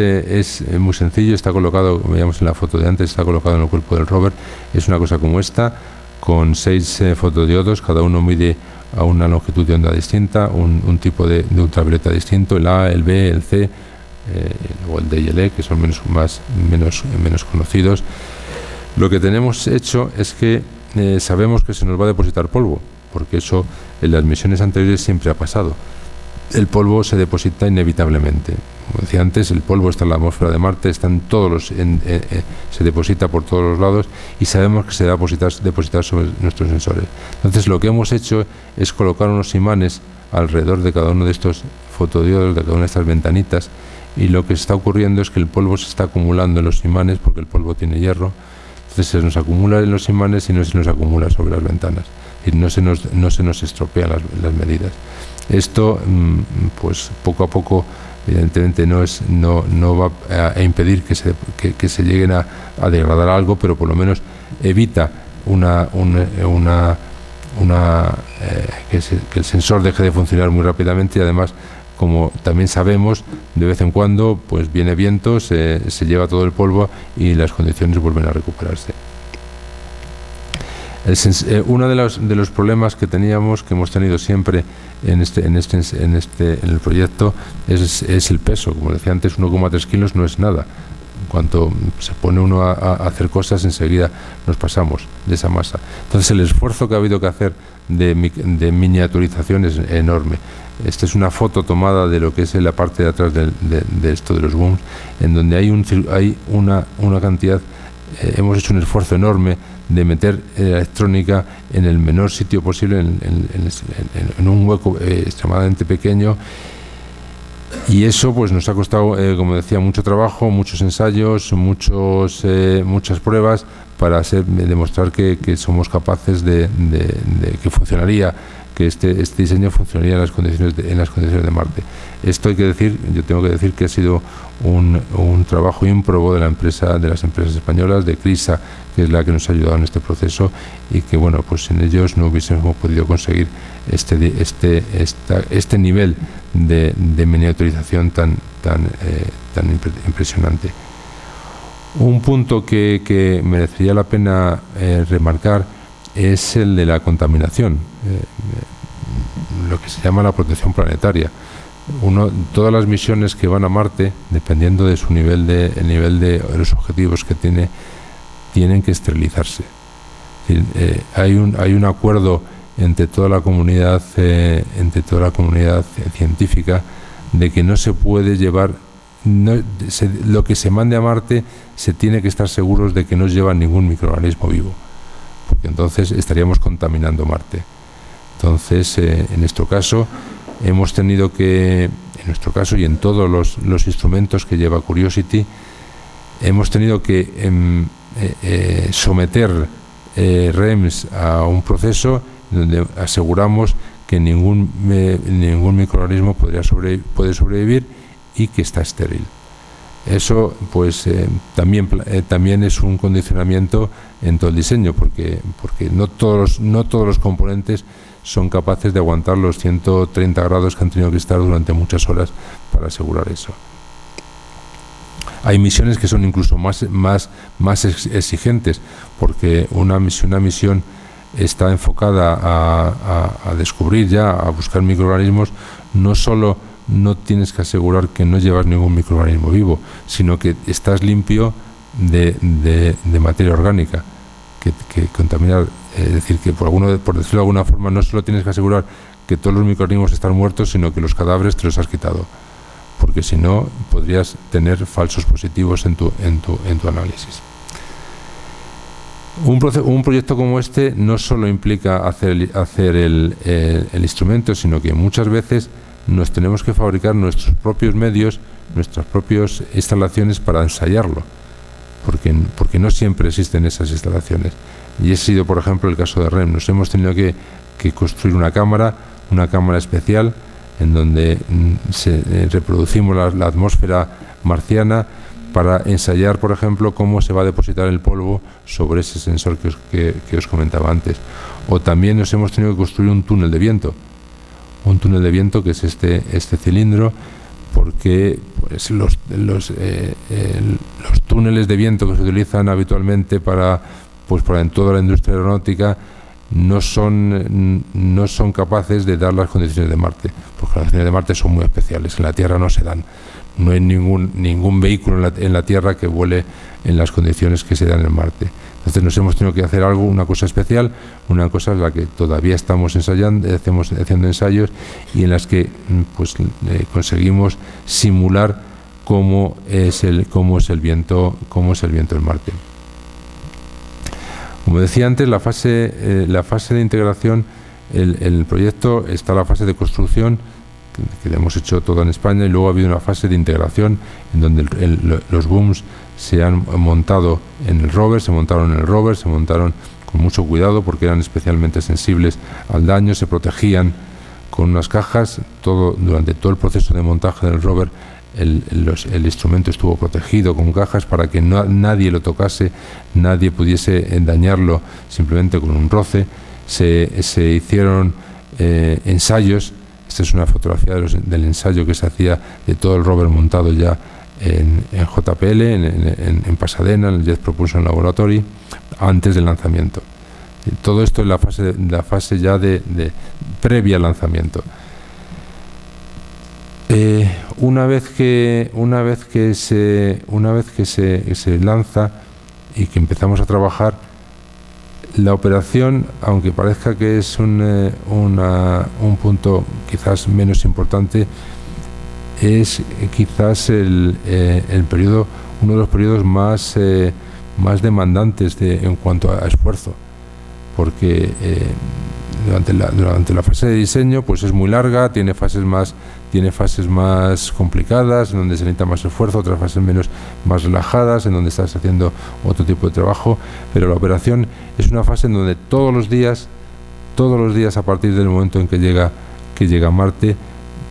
B: muy sencillo, está colocado, como veíamos en la foto de antes, está colocado en el cuerpo del rover. Es una cosa como esta, con 6 fotodiodos, cada uno mide a una longitud de onda distinta, un tipo de ultravioleta distinto, el A, el B, el C, o el D y el E, que son menos conocidos. Lo que tenemos hecho es que sabemos que se nos va a depositar polvo, porque eso en las misiones anteriores siempre ha pasado. El polvo se deposita inevitablemente. Como decía antes, el polvo está en la atmósfera de Marte, se deposita por todos los lados, y sabemos que se va a depositar sobre nuestros sensores. Entonces, lo que hemos hecho es colocar unos imanes alrededor de cada uno de estos fotodiodos, de cada una de estas ventanitas, y lo que está ocurriendo es que el polvo se está acumulando en los imanes, porque el polvo tiene hierro. Entonces se nos acumula en los imanes y no se nos acumula sobre las ventanas, y no se nos estropean las medidas. Esto, pues poco a poco, evidentemente no va a impedir que se lleguen a degradar algo, pero por lo menos evita que el sensor deje de funcionar muy rápidamente. Y además, como también sabemos, de vez en cuando pues viene viento, se lleva todo el polvo y las condiciones vuelven a recuperarse. Uno de los problemas que hemos tenido siempre en el proyecto es el peso. Como decía antes, 1,3 kilos no es nada. Cuando se pone uno a hacer cosas, enseguida nos pasamos de esa masa. Entonces, el esfuerzo que ha habido que hacer de miniaturización es enorme. Esta es una foto tomada de lo que es la parte de atrás de esto de los booms, en donde hay una cantidad. Hemos hecho un esfuerzo enorme de meter electrónica en el menor sitio posible, en un hueco extremadamente pequeño, y eso pues nos ha costado, como decía, mucho trabajo, muchos ensayos, muchas pruebas para demostrar que somos capaces de que funcionaría, que este diseño funcionaría en las condiciones de Marte. Esto yo tengo que decir que ha sido un trabajo ímprobo de las empresas españolas, de CRISA, que es la que nos ha ayudado en este proceso, y que bueno, pues sin ellos no hubiésemos podido conseguir este nivel de miniaturización tan impresionante. Un punto que merecería la pena remarcar es el de la contaminación, lo que se llama la protección planetaria. Todas las misiones que van a Marte, dependiendo de el nivel de los objetivos que tienen que esterilizarse. Hay un acuerdo entre toda la comunidad científica de que no se puede llevar lo que se mande a Marte. Se tiene que estar seguros de que no lleva ningún microorganismo vivo, porque entonces estaríamos contaminando Marte. Entonces, en nuestro caso hemos tenido que, en nuestro caso y en todos los instrumentos que lleva Curiosity, hemos tenido que someter REMS a un proceso donde aseguramos que ningún microorganismo puede sobrevivir y que está estéril. Eso pues también es un condicionamiento en todo el diseño, porque no todos los componentes son capaces de aguantar los 130 grados que han tenido que estar durante muchas horas para asegurar eso. Hay misiones que son incluso más exigentes, porque una misión está enfocada a descubrir ya, a buscar microorganismos. No solo no tienes que asegurar que no llevas ningún microorganismo vivo, sino que estás limpio de materia orgánica que contaminar. Es decir, que por decirlo de alguna forma, no solo tienes que asegurar que todos los microorganismos están muertos, sino que los cadáveres te los has quitado, porque si no podrías tener falsos positivos en tu análisis. Un proyecto como este no solo implica hacer el instrumento, sino que muchas veces nos tenemos que fabricar nuestros propios medios, nuestras propias instalaciones para ensayarlo, porque no siempre existen esas instalaciones. Y ese ha sido, por ejemplo, el caso de REM. Nos hemos tenido que construir una cámara especial en donde reproducimos la atmósfera marciana para ensayar, por ejemplo, cómo se va a depositar el polvo sobre ese sensor que os comentaba antes. O también nos hemos tenido que construir un túnel de viento, que es este cilindro, porque pues, los túneles de viento que se utilizan habitualmente para en toda la industria aeronáutica no son capaces de dar las condiciones de Marte, porque las condiciones de Marte son muy especiales. En la Tierra no se dan. No hay ningún vehículo en la Tierra que vuele en las condiciones que se dan en Marte. Entonces nos hemos tenido que hacer una cosa especial, una cosa en la que todavía estamos haciendo ensayos y en las que conseguimos simular cómo es el viento en Marte. Como decía antes, la fase de integración, el proyecto está la fase de construcción, que le hemos hecho todo en España, y luego ha habido una fase de integración en donde los booms se han montado en el rover, se montaron con mucho cuidado porque eran especialmente sensibles al daño, se protegían con unas cajas. Durante todo el proceso de montaje del rover el instrumento estuvo protegido con cajas para que nadie lo tocase, nadie pudiese dañarlo simplemente con un roce. Se hicieron ensayos. Esta es una fotografía del ensayo que se hacía de todo el rover montado ya en JPL, en Pasadena, en el Jet Propulsion Laboratory, antes del lanzamiento. Todo esto es la fase ya de previa al lanzamiento. Una vez que se lanza y que empezamos a trabajar, la operación, aunque parezca que es un punto quizás menos importante, es quizás uno de los periodos más demandantes en cuanto a esfuerzo, porque durante la fase de diseño pues es muy larga, tiene fases más complicadas, en donde se necesita más esfuerzo, otras fases más relajadas, en donde estás haciendo otro tipo de trabajo, pero la operación es una fase en donde todos los días a partir del momento en que llega a Marte,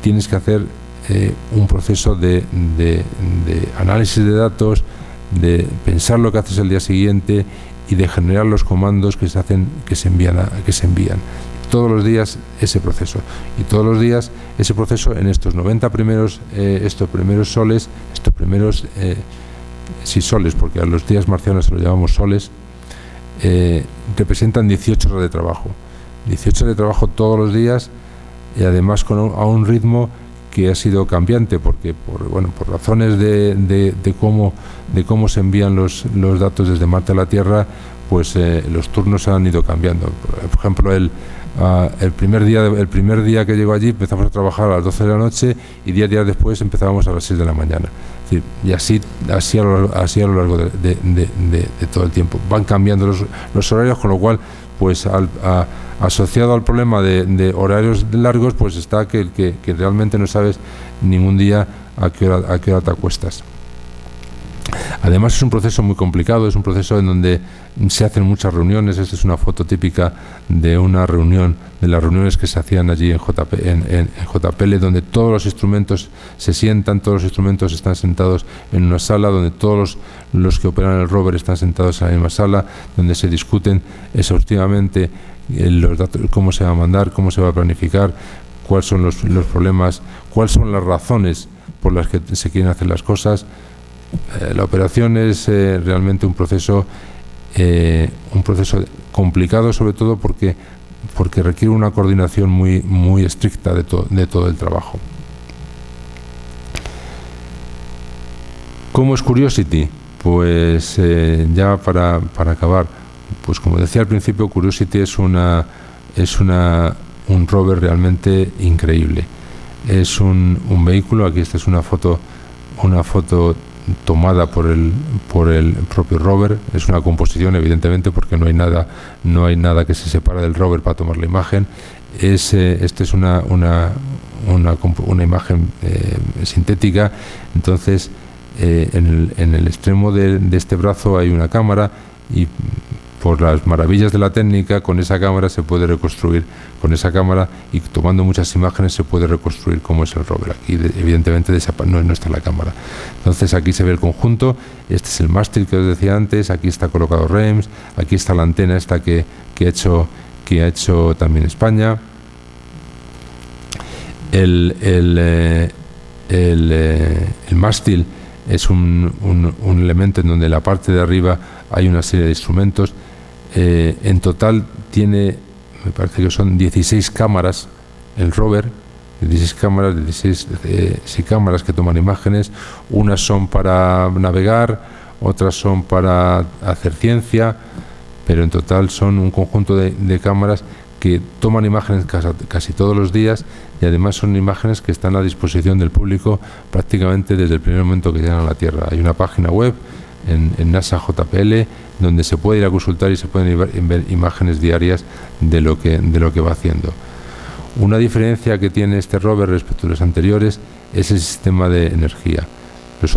B: tienes que hacer un proceso de análisis de datos, de pensar lo que haces el día siguiente y de generar los comandos que se envían. Todos los días ese proceso, y todos los días ese proceso en estos 90 primeros soles, soles, porque a los días marcianos se los llamamos soles, representan 18 horas de trabajo. 18 horas de trabajo todos los días, y además a un ritmo que ha sido cambiante, porque por razones de cómo se envían los datos desde Marte a la Tierra, pues los turnos han ido cambiando. Por ejemplo, el primer día que llegó allí empezamos a trabajar a las 12 de la noche y 10 días después empezábamos a las 6 de la mañana. Es decir, y así a lo largo de todo el tiempo. Van cambiando los horarios, con lo cual, pues asociado al problema de horarios largos, pues está que realmente no sabes ningún día a qué hora te acuestas. Además es un proceso muy complicado, es un proceso en donde se hacen muchas reuniones. Esta es una foto típica de una reunión, de las reuniones que se hacían allí en JPL, donde todos los instrumentos se sientan, todos los instrumentos están sentados en una sala, donde todos los que operan el rover están sentados en la misma sala, donde se discuten exhaustivamente los datos, cómo se va a mandar, cómo se va a planificar, cuáles son los problemas, cuáles son las razones por las que se quieren hacer las cosas. La operación es realmente un proceso complicado, sobre todo porque requiere una coordinación muy estricta de todo el trabajo. ¿Cómo es Curiosity? Pues ya para acabar, pues como decía al principio, Curiosity es un rover realmente increíble. Es un vehículo. Aquí esta es una foto tomada por el propio rover. Es una composición, evidentemente, porque no hay nada que se separa del rover para tomar la imagen. Esto es una imagen sintética. Entonces, en el extremo de este brazo hay una cámara, y por las maravillas de la técnica, con esa cámara se puede reconstruir, y tomando muchas imágenes se puede reconstruir cómo es el rover. Aquí evidentemente no está la cámara. Entonces aquí se ve el conjunto. Este es el mástil que os decía antes. Aquí está colocado REMS. Aquí está la antena esta que ha hecho también España. El mástil es un elemento en donde en la parte de arriba hay una serie de instrumentos. En total tiene, me parece que son 16 cámaras el rover, 16 cámaras que toman imágenes. Unas son para navegar, otras son para hacer ciencia, pero en total son un conjunto de cámaras que toman imágenes casi todos los días, y además son imágenes que están a disposición del público prácticamente desde el primer momento que llegan a la Tierra. Hay una página web en NASA JPL donde se puede ir a consultar y se pueden ver imágenes diarias de lo que va haciendo. Una diferencia que tiene este rover respecto a los anteriores es el sistema de energía. Los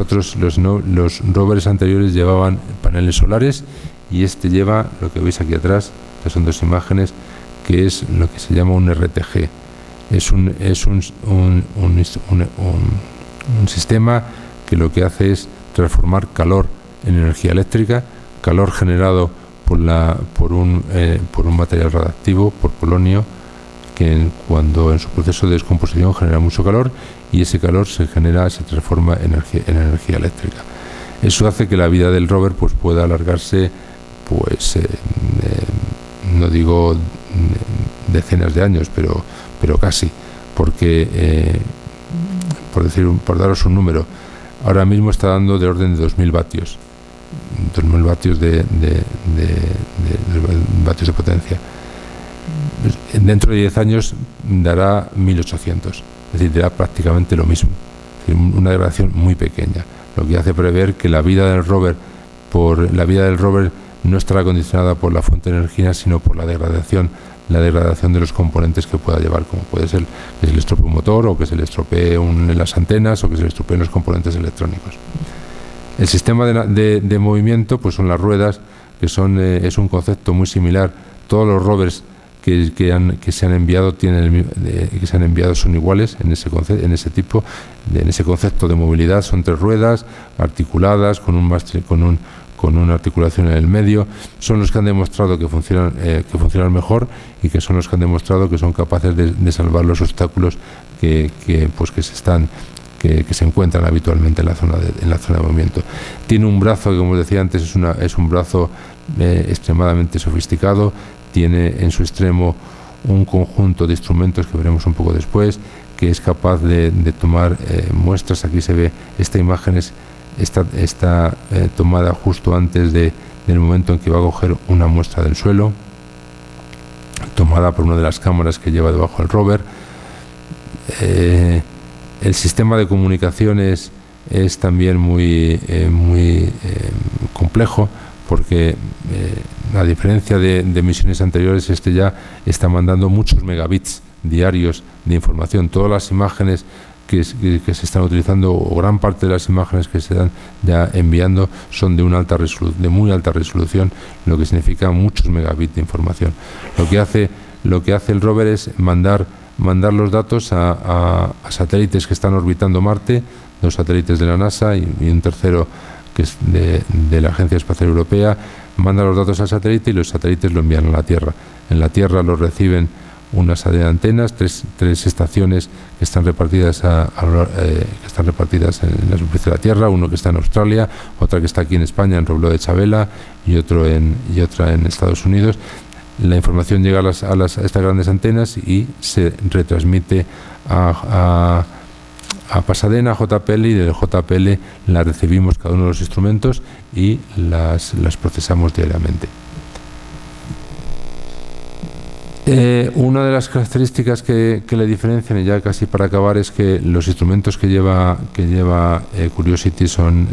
B: rovers anteriores llevaban paneles solares, y este lleva lo que veis aquí atrás, que son dos imágenes, que es lo que se llama un RTG. Es un sistema que lo que hace es transformar calor en energía eléctrica, calor generado por un material radiactivo, por polonio, que cuando en su proceso de descomposición genera mucho calor, y ese calor se transforma en energía eléctrica. Eso hace que la vida del rover pues pueda alargarse, no digo decenas de años, pero casi, porque por daros un número, ahora mismo está dando de orden de 2000 vatios. 2000 vatios de potencia. Dentro de 10 años dará 1800, es decir, dará prácticamente lo mismo. Es decir, una degradación muy pequeña, lo que hace prever que la vida del rover no estará condicionada por la fuente de energía, sino por la degradación de los componentes que pueda llevar, como puede ser que se le estropee un motor, o que se le estropee las antenas, o que se le estropeen los componentes electrónicos. El sistema de movimiento pues son las ruedas, que es un concepto muy similar. Todos los rovers que se han enviado son iguales en ese concepto de movilidad. Son 3 ruedas articuladas con un mástil, con una articulación en el medio. Son los que han demostrado que funcionan mejor, y que son los que han demostrado que son capaces de salvar los obstáculos que se encuentran habitualmente en la zona de movimiento. Tiene un brazo que, como os decía antes, es un brazo extremadamente sofisticado. Tiene en su extremo un conjunto de instrumentos que veremos un poco después, que es capaz de tomar muestras. Aquí se ve esta imagen, está tomada justo antes del momento en que va a coger una muestra del suelo, tomada por una de las cámaras que lleva debajo el rover. El sistema de comunicaciones es también muy complejo, porque a diferencia de misiones anteriores, este ya está mandando muchos megabits diarios de información. Todas las imágenes que se están utilizando, o gran parte de las imágenes que se están ya enviando, son de muy alta resolución, lo que significa muchos megabits de información. Lo que hace el rover es mandar los datos a satélites que están orbitando Marte, 2 satélites de la NASA y un tercero que es de la Agencia Espacial Europea. Manda los datos al satélite, y los satélites lo envían a la Tierra. En la Tierra los reciben una serie de antenas, tres estaciones que están repartidas en la superficie de la Tierra, uno que está en Australia, otra que está aquí en España, en Robledo de Chabela, y otra en Estados Unidos. La información llega a estas grandes antenas y se retransmite a Pasadena, a JPL, y del JPL la recibimos cada uno de los instrumentos y las procesamos diariamente. Una de las características que le diferencian, y ya casi para acabar, es que los instrumentos que lleva Curiosity son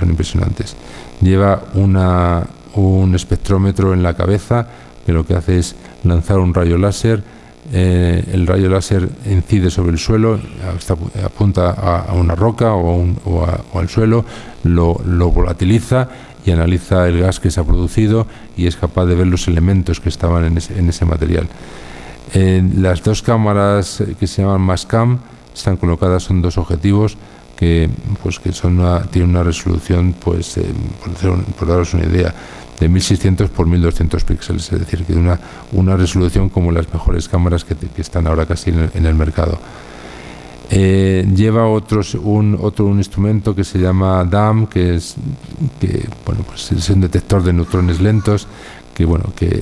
B: impresionantes. Lleva un espectrómetro en la cabeza que lo que hace es lanzar un rayo láser. El rayo láser incide sobre el suelo, apunta a una roca o al suelo, lo volatiliza y analiza el gas que se ha producido y es capaz de ver los elementos que estaban en ese material. Las dos cámaras que se llaman Mastcam están colocadas, son dos objetivos que tienen una resolución, por daros una idea, de 1600 por 1200 píxeles, es decir, que una resolución como las mejores cámaras que están ahora casi en el mercado. Lleva un instrumento que se llama DAM, que es un detector de neutrones lentos, que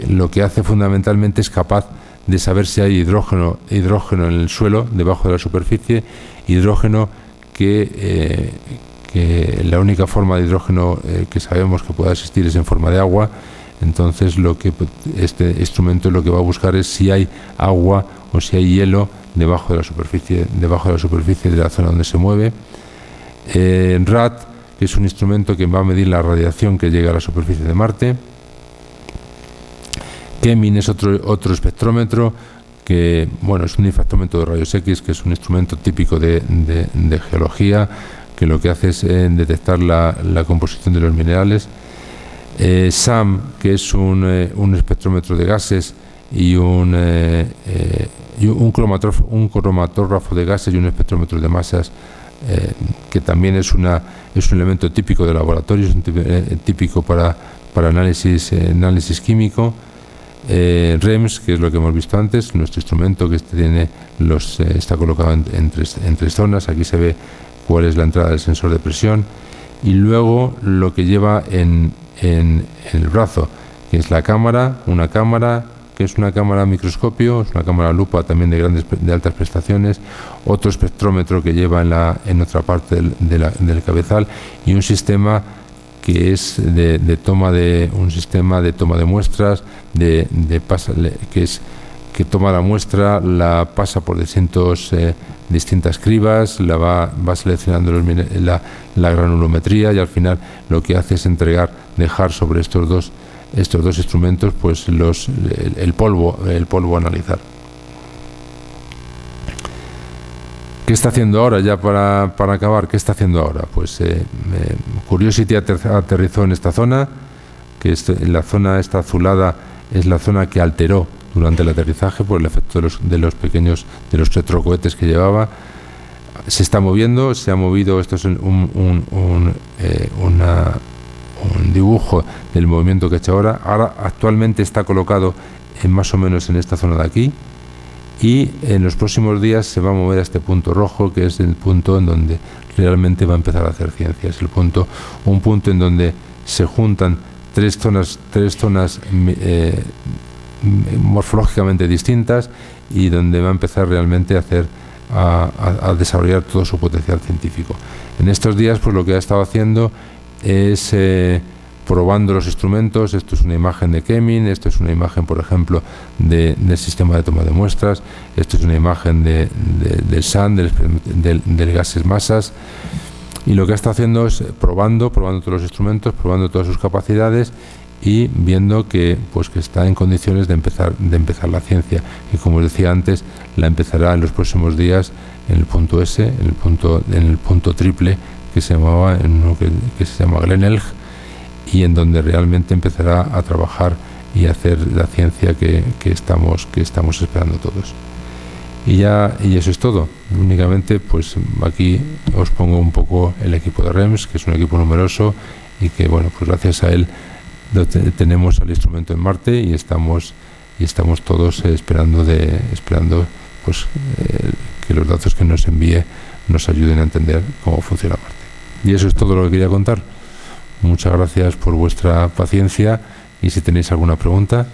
B: lo que hace fundamentalmente es capaz de saber si hay hidrógeno en el suelo, debajo de la superficie, hidrógeno que la única forma de hidrógeno que sabemos que pueda existir es en forma de agua. Entonces este instrumento lo que va a buscar es si hay agua o si hay hielo debajo de la superficie de la zona donde se mueve. RAT, que es un instrumento que va a medir la radiación que llega a la superficie de Marte. Kemin es otro espectrómetro que es un difractómetro de rayos X, que es un instrumento típico de geología, que lo que hace es detectar la composición de los minerales. SAM, que es un espectrómetro de gases y un cromatógrafo de gases y un espectrómetro de masas, que también es un elemento típico de laboratorio, es típico para análisis químico. REMS, que es lo que hemos visto antes, nuestro instrumento que está colocado en tres zonas. Aquí se ve cuál es la entrada del sensor de presión, y luego lo que lleva en el brazo, que es una cámara que es una cámara microscopio, es una cámara lupa también de altas prestaciones, otro espectrómetro que lleva en otra parte del cabezal, y un sistema que es un sistema de toma de muestras, que toma la muestra, la pasa por distintas cribas, va seleccionando la granulometría, y al final lo que hace es dejar sobre estos dos instrumentos el polvo a analizar. ¿Qué está haciendo ahora, ya para acabar? ¿Qué está haciendo ahora? Curiosity aterrizó en esta zona, que la zona esta azulada es la zona que alteró durante el aterrizaje por el efecto de los retrocohetes que llevaba. Se está moviendo, se ha movido. Esto es un dibujo del movimiento que ha hecho ahora. Actualmente está colocado más o menos en esta zona de aquí, y en los próximos días se va a mover a este punto rojo, que es el punto en donde realmente va a empezar a hacer ciencia. Es un punto en donde se juntan tres zonas morfológicamente distintas, y donde va a empezar realmente a desarrollar todo su potencial científico. En estos días lo que ha estado haciendo es probando los instrumentos. Esto es una imagen de Kemin, esto es una imagen, por ejemplo, del sistema de toma de muestras, esto es una imagen del SAN, del gases masas, y lo que ha estado haciendo es probando todos los instrumentos, probando todas sus capacidades, y viendo que está en condiciones de empezar la ciencia, y como os decía antes, la empezará en los próximos días en el punto S, en el punto triple que se llamaba, que se llama Glenelg, y en donde realmente empezará a trabajar y a hacer la ciencia que estamos esperando todos. Y eso es todo. Únicamente aquí os pongo un poco el equipo de REMS, que es un equipo numeroso, y que gracias a él tenemos el instrumento en Marte, y estamos y estamos todos esperando pues que los datos que nos envíe nos ayuden a entender cómo funciona Marte. Y eso es todo lo que quería contar. Muchas gracias por vuestra paciencia y si tenéis alguna pregunta.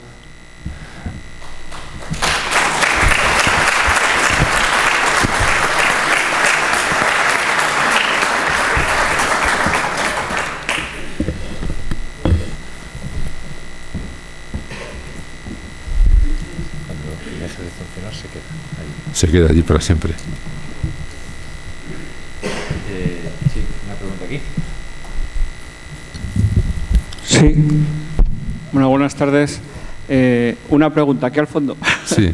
B: Se queda allí para siempre.
A: Sí, una pregunta aquí.
C: Sí. Bueno, buenas tardes. Una pregunta aquí al fondo.
B: Sí.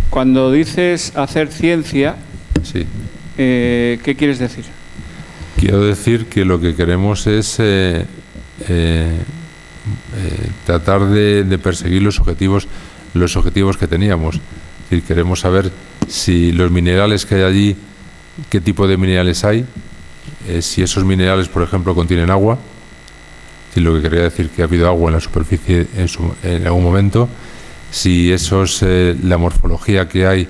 C: Cuando dices hacer ciencia,
B: Sí.
C: ¿Qué quieres decir?
B: Quiero decir que lo que queremos es tratar de perseguir los objetivos que teníamos. Es decir, queremos saber si los minerales que hay allí, qué tipo de minerales hay, si esos minerales, por ejemplo, contienen agua, si lo que quería decir que ha habido agua en la superficie en algún momento, si la morfología que hay,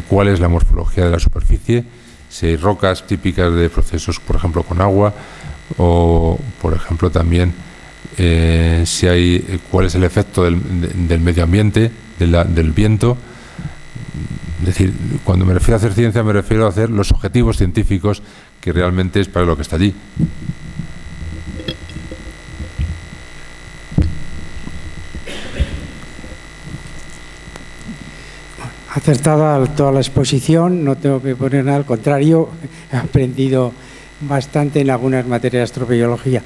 B: cuál es la morfología de la superficie, si hay rocas típicas de procesos, por ejemplo, con agua, o, por ejemplo, también si hay, cuál es el efecto del medio ambiente, del viento. Es decir, cuando me refiero a hacer ciencia, me refiero a hacer los objetivos científicos que realmente es para lo que está allí.
D: Acertada toda la exposición, no tengo que poner nada, al contrario, he aprendido bastante en algunas materias de astrobiología.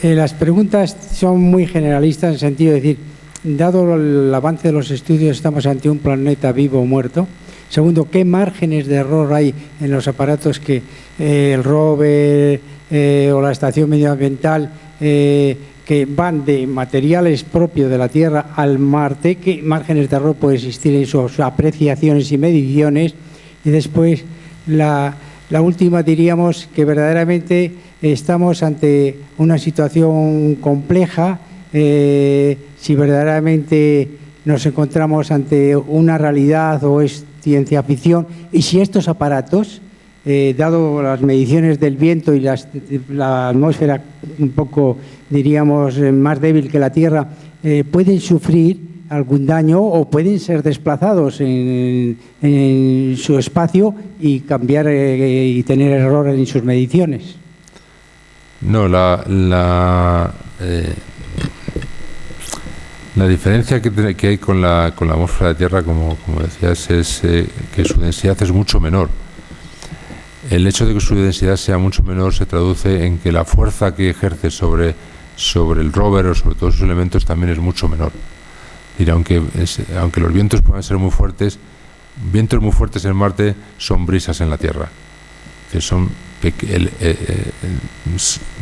D: Las preguntas son muy generalistas en el sentido de decir, dado el avance de los estudios, estamos ante un planeta vivo o muerto. Segundo, ¿qué márgenes de error hay en los aparatos que el rover o la estación medioambiental que van de materiales propios de la Tierra al Marte? ¿Qué márgenes de error puede existir en sus apreciaciones y mediciones? Y después, la última, diríamos que verdaderamente estamos ante una situación compleja, si verdaderamente nos encontramos ante una realidad o es ciencia ficción, y si estos aparatos, dado las mediciones del viento y la atmósfera un poco, diríamos, más débil que la Tierra, pueden sufrir algún daño o pueden ser desplazados en su espacio y cambiar y tener errores en sus mediciones.
B: No, la diferencia que hay con la atmósfera de Tierra, como decías, es que su densidad es mucho menor. El hecho de que su densidad sea mucho menor se traduce en que la fuerza que ejerce sobre el rover o sobre todos sus elementos también es mucho menor. Es decir, aunque los vientos puedan ser muy fuertes, vientos muy fuertes en Marte son brisas en la Tierra. Que son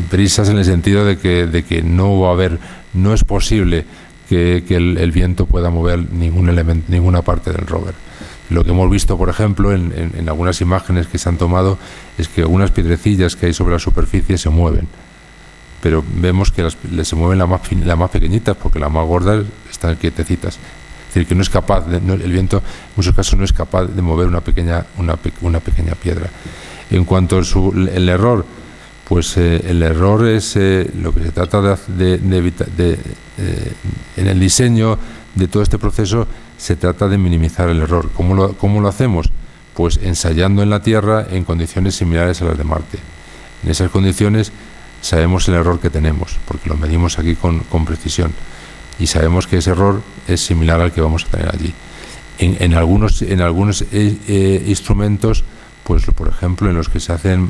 B: brisas en el sentido de que no es posible que el viento pueda mover ninguna parte del rover. Lo que hemos visto, por ejemplo, en algunas imágenes que se han tomado, es que algunas piedrecillas que hay sobre la superficie se mueven, pero vemos que se mueven las más pequeñitas, porque las más gordas están quietecitas. Es decir, que no es capaz, el viento en muchos casos no es capaz de mover una pequeña piedra. En cuanto al error, pues el error es lo que se trata de evitar. En el diseño de todo este proceso se trata de minimizar el error. ¿Cómo lo hacemos? Pues ensayando en la Tierra en condiciones similares a las de Marte. En esas condiciones sabemos el error que tenemos, porque lo medimos aquí con precisión, y sabemos que ese error es similar al que vamos a tener allí. En algunos instrumentos, pues por ejemplo en los que se hacen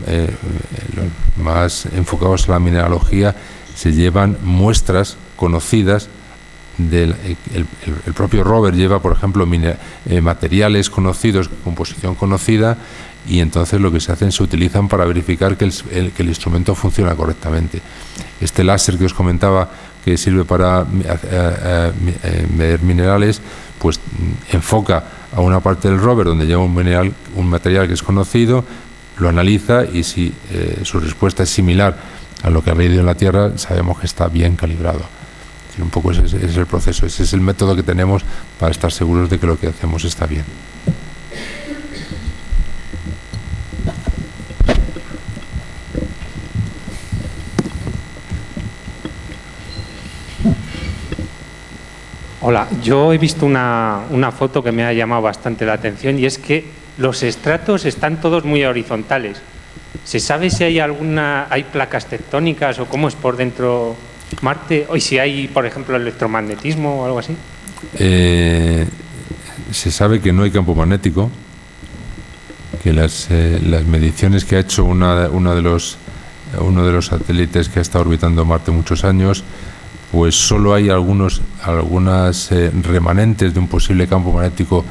B: más enfocados a la mineralogía, se llevan muestras conocidas el propio rover lleva, por ejemplo, materiales conocidos, composición conocida, y entonces lo que se hacen, se utilizan para verificar que el instrumento funciona correctamente. Este láser que os comentaba, que sirve para medir minerales, pues enfoca a una parte del rover donde lleva un material que es conocido, lo analiza, y si su respuesta es similar a lo que ha leído en la Tierra, sabemos que está bien calibrado. Un poco ese es el proceso, ese es el método que tenemos para estar seguros de que lo que hacemos está bien.
E: Hola, yo he visto una foto que me ha llamado bastante la atención, y es que los estratos están todos muy horizontales. ¿Se sabe si hay placas tectónicas o cómo es por dentro Marte? O si hay, por ejemplo, electromagnetismo o algo así.
B: Se sabe que no hay campo magnético, que las mediciones que ha hecho uno de los satélites que ha estado orbitando Marte muchos años, pues solo hay algunas remanentes de un posible campo magnético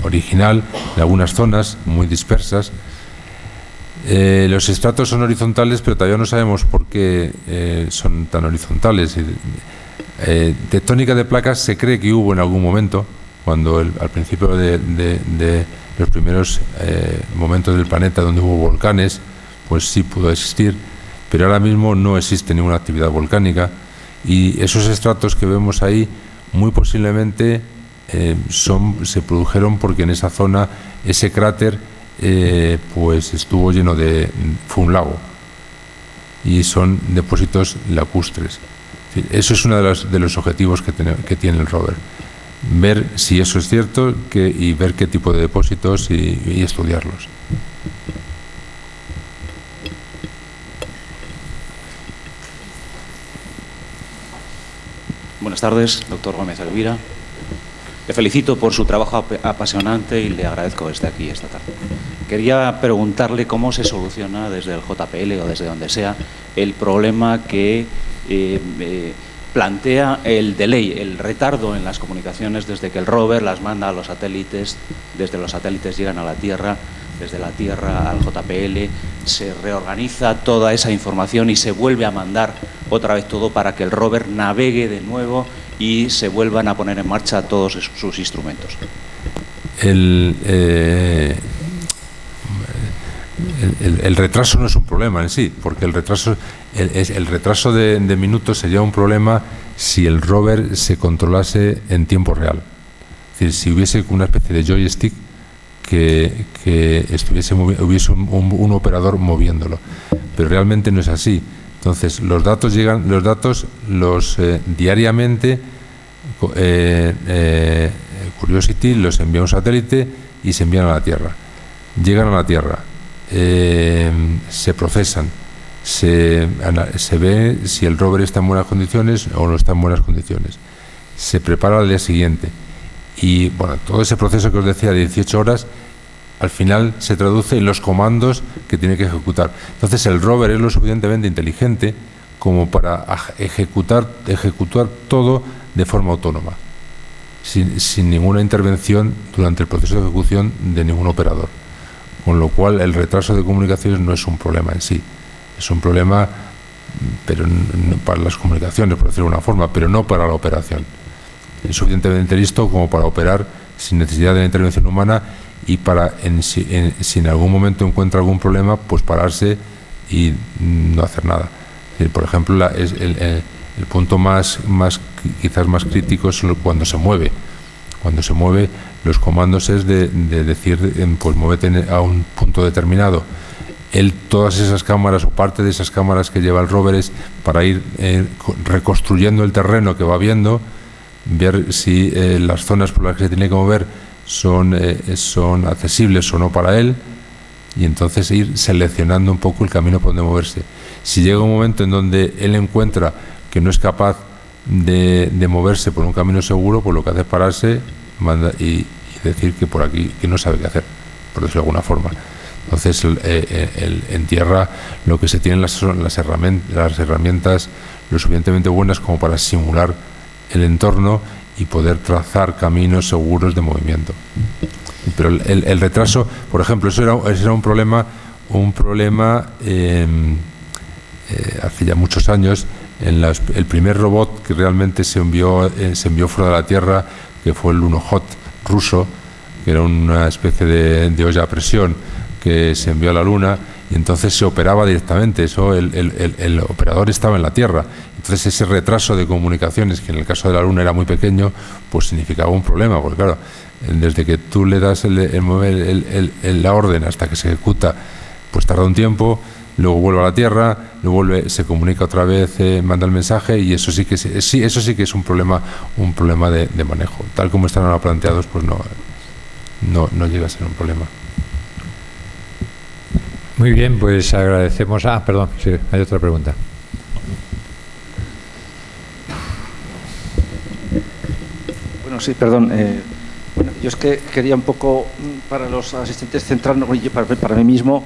B: original en algunas zonas muy dispersas. Los estratos son horizontales, pero todavía no sabemos por qué son tan horizontales. Tectónica de placas se cree que hubo en algún momento, cuando al principio de los primeros momentos del planeta donde hubo volcanes, pues sí pudo existir, pero ahora mismo no existe ninguna actividad volcánica, y esos estratos que vemos ahí muy posiblemente se produjeron porque en esa zona ese cráter pues estuvo lleno fue un lago, y son depósitos lacustres. Eso es uno de los objetivos que tiene el rover, ver si eso es cierto y ver qué tipo de depósitos y estudiarlos.
F: Buenas tardes, doctor Gómez Elvira. Le felicito por su trabajo apasionante y le agradezco que esté aquí esta tarde. Quería preguntarle cómo se soluciona desde el JPL o desde donde sea el problema que plantea el delay, el retardo en las comunicaciones desde que el rover las manda a los satélites, desde los satélites llegan a la Tierra, desde la Tierra al JPL, se reorganiza toda esa información y se vuelve a mandar otra vez todo para que el rover navegue de nuevo y se vuelvan a poner en marcha todos sus instrumentos.
B: El retraso no es un problema en sí, porque el retraso de minutos sería un problema si el rover se controlase en tiempo real. Es decir, si hubiese una especie de joystick que hubiese un operador moviéndolo, pero realmente no es así. Entonces los datos llegan, diariamente Curiosity los envía a un satélite y se envían a la Tierra. Llegan a la Tierra, se procesan, se ve si el rover está en buenas condiciones o no está en buenas condiciones, se prepara al día siguiente, y bueno, todo ese proceso que os decía de 18 horas al final se traduce en los comandos que tiene que ejecutar. Entonces el rover es lo suficientemente inteligente como para ejecutar todo de forma autónoma, sin ninguna intervención durante el proceso de ejecución de ningún operador, con lo cual el retraso de comunicaciones no es un problema en sí, es un problema pero no para las comunicaciones, por decirlo de una forma, pero no para la operación. Es suficientemente listo como para operar sin necesidad de la intervención humana, y para si en algún momento encuentra algún problema, pues pararse y no hacer nada. Es decir, por ejemplo, el punto quizás más crítico es cuando se mueve. Cuando se mueve, los comandos es de decir, pues muévete a un punto determinado. Todas esas cámaras o parte de esas cámaras que lleva el rover es para ir reconstruyendo el terreno que va viendo, ver si las zonas por las que se tiene que mover son accesibles o no para él, y entonces ir seleccionando un poco el camino por donde moverse. Si llega un momento en donde él encuentra que no es capaz de moverse por un camino seguro, pues lo que hace es pararse y decir que por aquí que no sabe qué hacer, por decirlo de alguna forma. Entonces en tierra lo que se tienen son las herramientas lo suficientemente buenas como para simular el entorno y poder trazar caminos seguros de movimiento. Pero el retraso, por ejemplo, eso era un problema hace ya muchos años. El primer robot que realmente se envió fuera de la Tierra, que fue el Lunokhod ruso, que era una especie de olla a presión que se envió a la Luna y entonces se operaba directamente. Eso el operador estaba en la Tierra. Entonces ese retraso de comunicaciones, que en el caso de la Luna era muy pequeño, pues significaba un problema, porque claro, desde que tú le das la orden hasta que se ejecuta, pues tarda un tiempo, luego vuelve a la Tierra, luego se comunica otra vez, manda el mensaje, y eso sí que es un problema de manejo. Tal como están ahora planteados, pues no llega a ser un problema.
A: Muy bien, pues agradecemos. Perdón, sí, hay otra pregunta.
G: Bueno, sí, perdón. Bueno, yo es que quería un poco, para los asistentes, centrarnos, para mí mismo,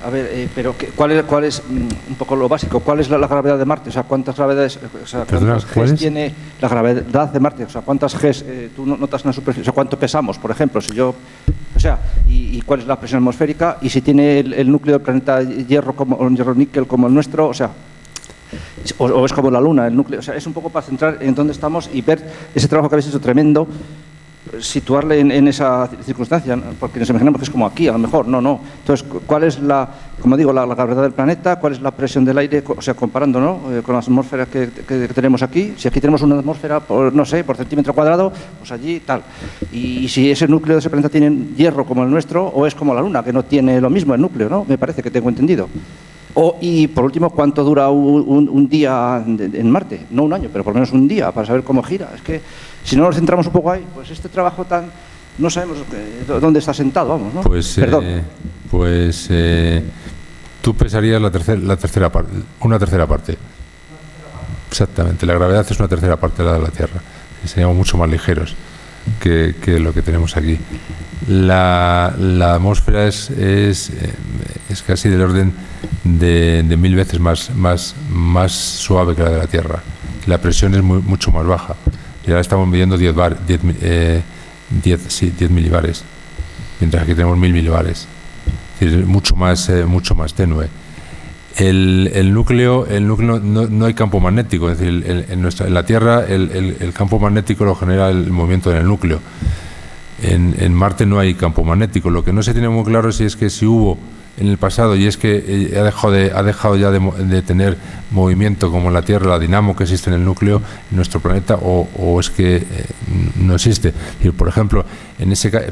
G: a ver, pero ¿cuál es un poco lo básico? ¿Cuál es la gravedad de Marte? O sea, ¿cuántas gravedades, cuántas Gs tiene la gravedad de Marte? O sea, ¿cuántas Gs tú notas en la superficie? O sea, ¿cuánto pesamos, por ejemplo? O sea, ¿y cuál es la presión atmosférica? Y si tiene el núcleo del planeta hierro-níquel como el nuestro, o sea, o es como la Luna, el núcleo. O sea, es un poco para centrar en dónde estamos y ver ese trabajo que habéis hecho tremendo, situarle en esa circunstancia, porque nos imaginamos que es como aquí, a lo mejor, no. Entonces, ¿cuál es la gravedad del planeta? ¿Cuál es la presión del aire? O sea, comparando, ¿no?, con la atmósfera que tenemos aquí. Si aquí tenemos una atmósfera, por centímetro cuadrado, pues allí tal. Y si ese núcleo de ese planeta tiene hierro como el nuestro, o es como la Luna, que no tiene lo mismo el núcleo, ¿no? Me parece que tengo entendido. Y por último, ¿cuánto dura un día en Marte? No un año, pero por lo menos un día, para saber cómo gira. Es que si no nos centramos un poco ahí, pues este trabajo no sabemos dónde está sentado, vamos, ¿no? Perdón.
B: Tú pesarías una tercera parte. Exactamente, la gravedad es una tercera parte de la Tierra. Seríamos mucho más ligeros que lo que tenemos aquí. La atmósfera es casi del orden de 1000 veces más suave que la de la Tierra. La presión es mucho más baja. Y ahora estamos midiendo 10 milibares, mientras que tenemos 1000 milibares. Es decir, mucho más tenue. El núcleo no hay campo magnético, es decir, en la Tierra el campo magnético lo genera el movimiento en el núcleo. En Marte no hay campo magnético. Lo que no se tiene muy claro es que si hubo en el pasado, y es que ha dejado ya de tener movimiento como en la Tierra, la dinamo que existe en el núcleo en nuestro planeta, o es que no existe. Y, por ejemplo,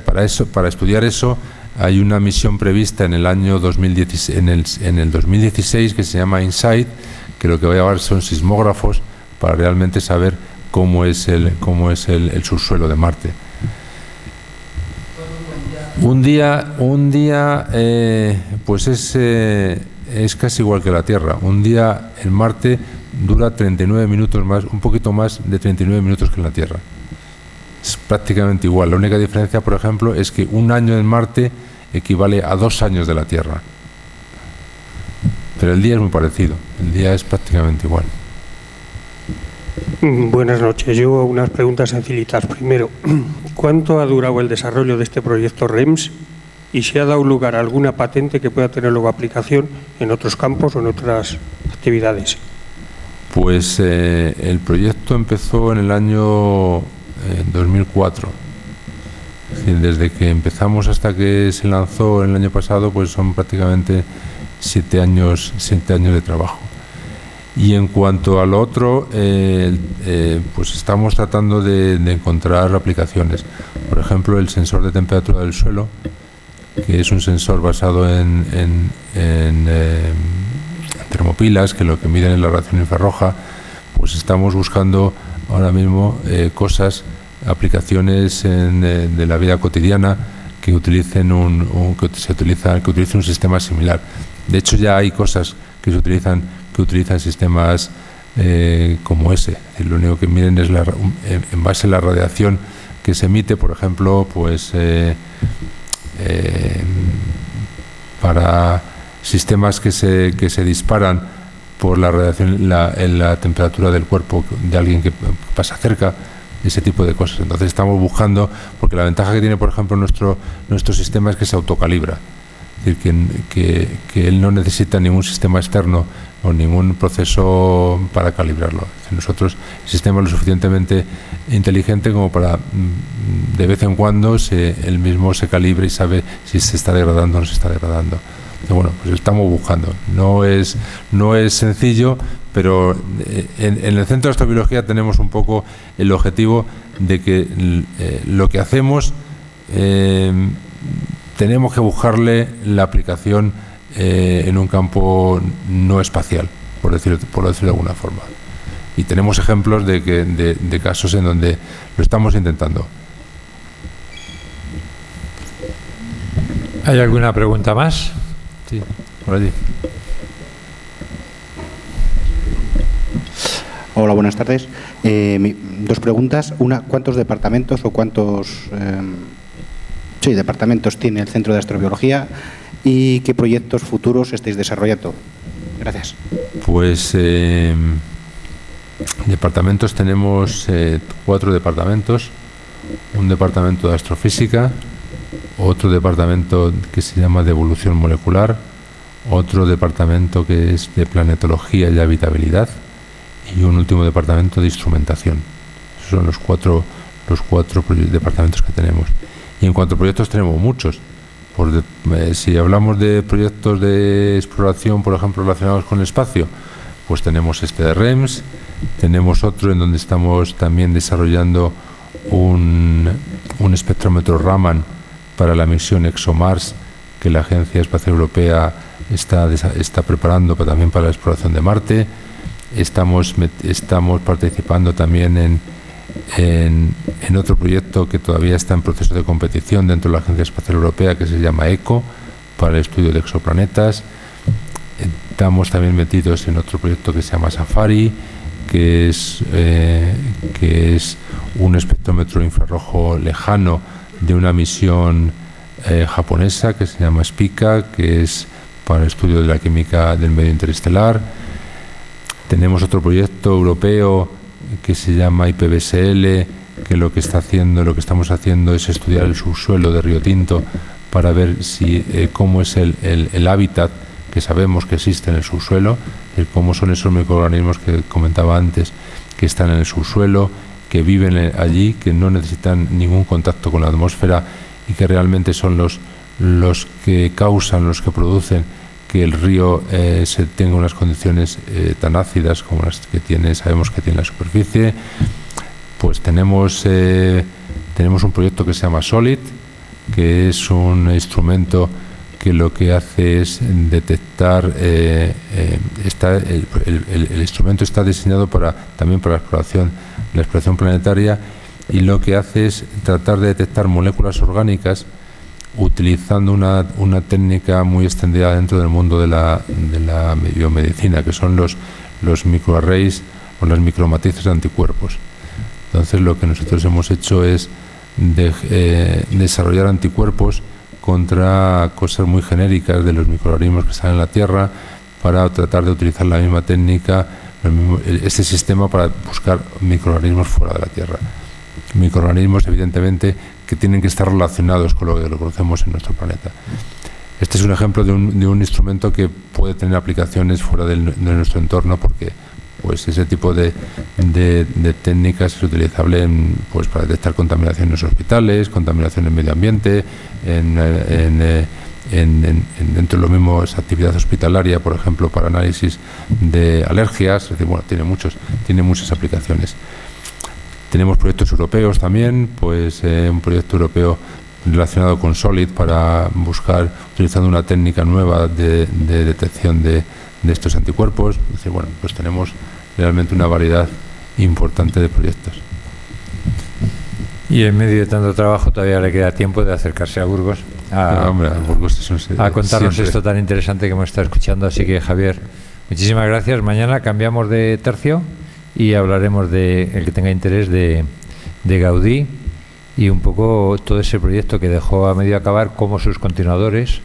B: para estudiar eso hay una misión prevista en el año 2016, en el 2016, que se llama InSight, que lo que va a llevar son sismógrafos para realmente saber cómo es el subsuelo de Marte. Un día pues es casi igual que la Tierra. Un día en Marte dura 39 minutos más, un poquito más de 39 minutos que en la Tierra. Es prácticamente igual. La única diferencia, por ejemplo, es que un año en Marte equivale a 2 años de la Tierra. Pero el día es muy parecido. El día es prácticamente igual.
H: Buenas noches. Yo unas preguntas sencillitas. Primero, ¿cuánto ha durado el desarrollo de este proyecto REMS y si ha dado lugar a alguna patente que pueda tener luego aplicación en otros campos o en otras actividades?
B: Pues el proyecto empezó en el año 2004. Es decir, desde que empezamos hasta que se lanzó el año pasado, pues son prácticamente 7 años de trabajo. Y en cuanto a lo otro, pues estamos tratando de encontrar aplicaciones. Por ejemplo, el sensor de temperatura del suelo, que es un sensor basado en termopilas, que lo que miden es la radiación infrarroja. Pues estamos buscando ahora mismo aplicaciones de la vida cotidiana que utilicen un sistema similar. De hecho, ya hay cosas que utilizan sistemas como ese. Es decir, lo único que miden es en base a la radiación que se emite, por ejemplo, pues para sistemas que se disparan por la radiación en la temperatura del cuerpo de alguien que pasa cerca, ese tipo de cosas. Entonces estamos buscando, porque la ventaja que tiene, por ejemplo, nuestro sistema es que se autocalibra. Es decir, que él no necesita ningún sistema externo o ningún proceso para calibrarlo. Nosotros, el sistema es lo suficientemente inteligente como para de vez en cuando él mismo se calibre y sabe si se está degradando o no se está degradando. Bueno, pues estamos buscando. No es sencillo, pero en el Centro de Astrobiología tenemos un poco el objetivo de que lo que hacemos tenemos que buscarle la aplicación en un campo no espacial, por decirlo de alguna forma. Y tenemos ejemplos de casos en donde lo estamos intentando.
A: ¿Hay alguna pregunta más?
B: Sí, por allí.
I: Hola, buenas tardes. Dos preguntas. Una, ¿cuántos departamentos o cuántos departamentos tiene el Centro de Astrobiología y qué proyectos futuros estáis desarrollando? Gracias.
B: Pues departamentos tenemos 4 departamentos. Un departamento de astrofísica, otro departamento que se llama de evolución molecular, otro departamento que es de planetología y habitabilidad y un último departamento de instrumentación. Esos son los cuatro departamentos que tenemos. Y en cuanto a proyectos tenemos muchos. Si hablamos de proyectos de exploración, por ejemplo, relacionados con el espacio, pues tenemos este de REMS, tenemos otro en donde estamos también desarrollando un espectrómetro Raman para la misión ExoMars que la Agencia Espacial Europea está preparando también para la exploración de Marte. Estamos participando también en otro proyecto que todavía está en proceso de competición dentro de la Agencia Espacial Europea, que se llama ECO, para el estudio de exoplanetas. Estamos también metidos en otro proyecto que se llama Safari, que es un espectrómetro infrarrojo lejano de una misión japonesa que se llama SPICA, que es para el estudio de la química del medio interestelar. Tenemos otro proyecto europeo que se llama IPBSL, que lo que estamos haciendo es estudiar el subsuelo de Río Tinto para ver cómo es el hábitat que sabemos que existe en el subsuelo, cómo son esos microorganismos que comentaba antes, que están en el subsuelo, que viven allí, que no necesitan ningún contacto con la atmósfera y que realmente son los que causan, los que producen que el río tenga unas condiciones tan ácidas como las que sabemos que tiene la superficie. Pues tenemos un proyecto que se llama SOLID, que es un instrumento que lo que hace es detectar, el instrumento está diseñado también para la exploración planetaria, y lo que hace es tratar de detectar moléculas orgánicas utilizando una técnica muy extendida dentro del mundo de la biomedicina, que son los microarrays o las micromatrices de anticuerpos. Entonces lo que nosotros hemos hecho es desarrollar anticuerpos contra cosas muy genéricas de los microorganismos que están en la Tierra, para tratar de utilizar la misma técnica, este sistema, para buscar microorganismos fuera de la Tierra. Microorganismos, evidentemente, que tienen que estar relacionados con lo que lo conocemos en nuestro planeta. Este es un ejemplo de un instrumento que puede tener aplicaciones fuera de nuestro entorno, porque pues ese tipo de técnicas es utilizable para detectar contaminación en los hospitales, contaminación en el medio ambiente, dentro de lo mismo es actividad hospitalaria, por ejemplo, para análisis de alergias. Es decir, bueno, tiene muchas aplicaciones. Tenemos proyectos europeos también, un proyecto europeo relacionado con SOLID para buscar, utilizando una técnica nueva de detección de estos anticuerpos. Es decir, bueno, pues tenemos realmente una variedad importante de proyectos.
A: Y en medio de tanto trabajo todavía le queda tiempo de acercarse a Burgos a contarnos siempre esto tan interesante que hemos estado escuchando. Así que, Javier, muchísimas gracias. Mañana cambiamos de tercio y hablaremos el que tenga interés de Gaudí y un poco todo ese proyecto que dejó a medio acabar, cómo sus continuadores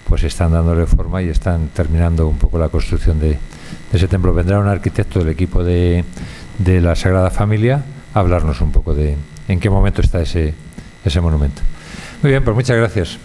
A: pues están dándole forma y están terminando un poco la construcción de ese templo. Vendrá un arquitecto del equipo de la Sagrada Familia a hablarnos un poco de en qué momento está ese monumento. Muy bien, pues muchas gracias.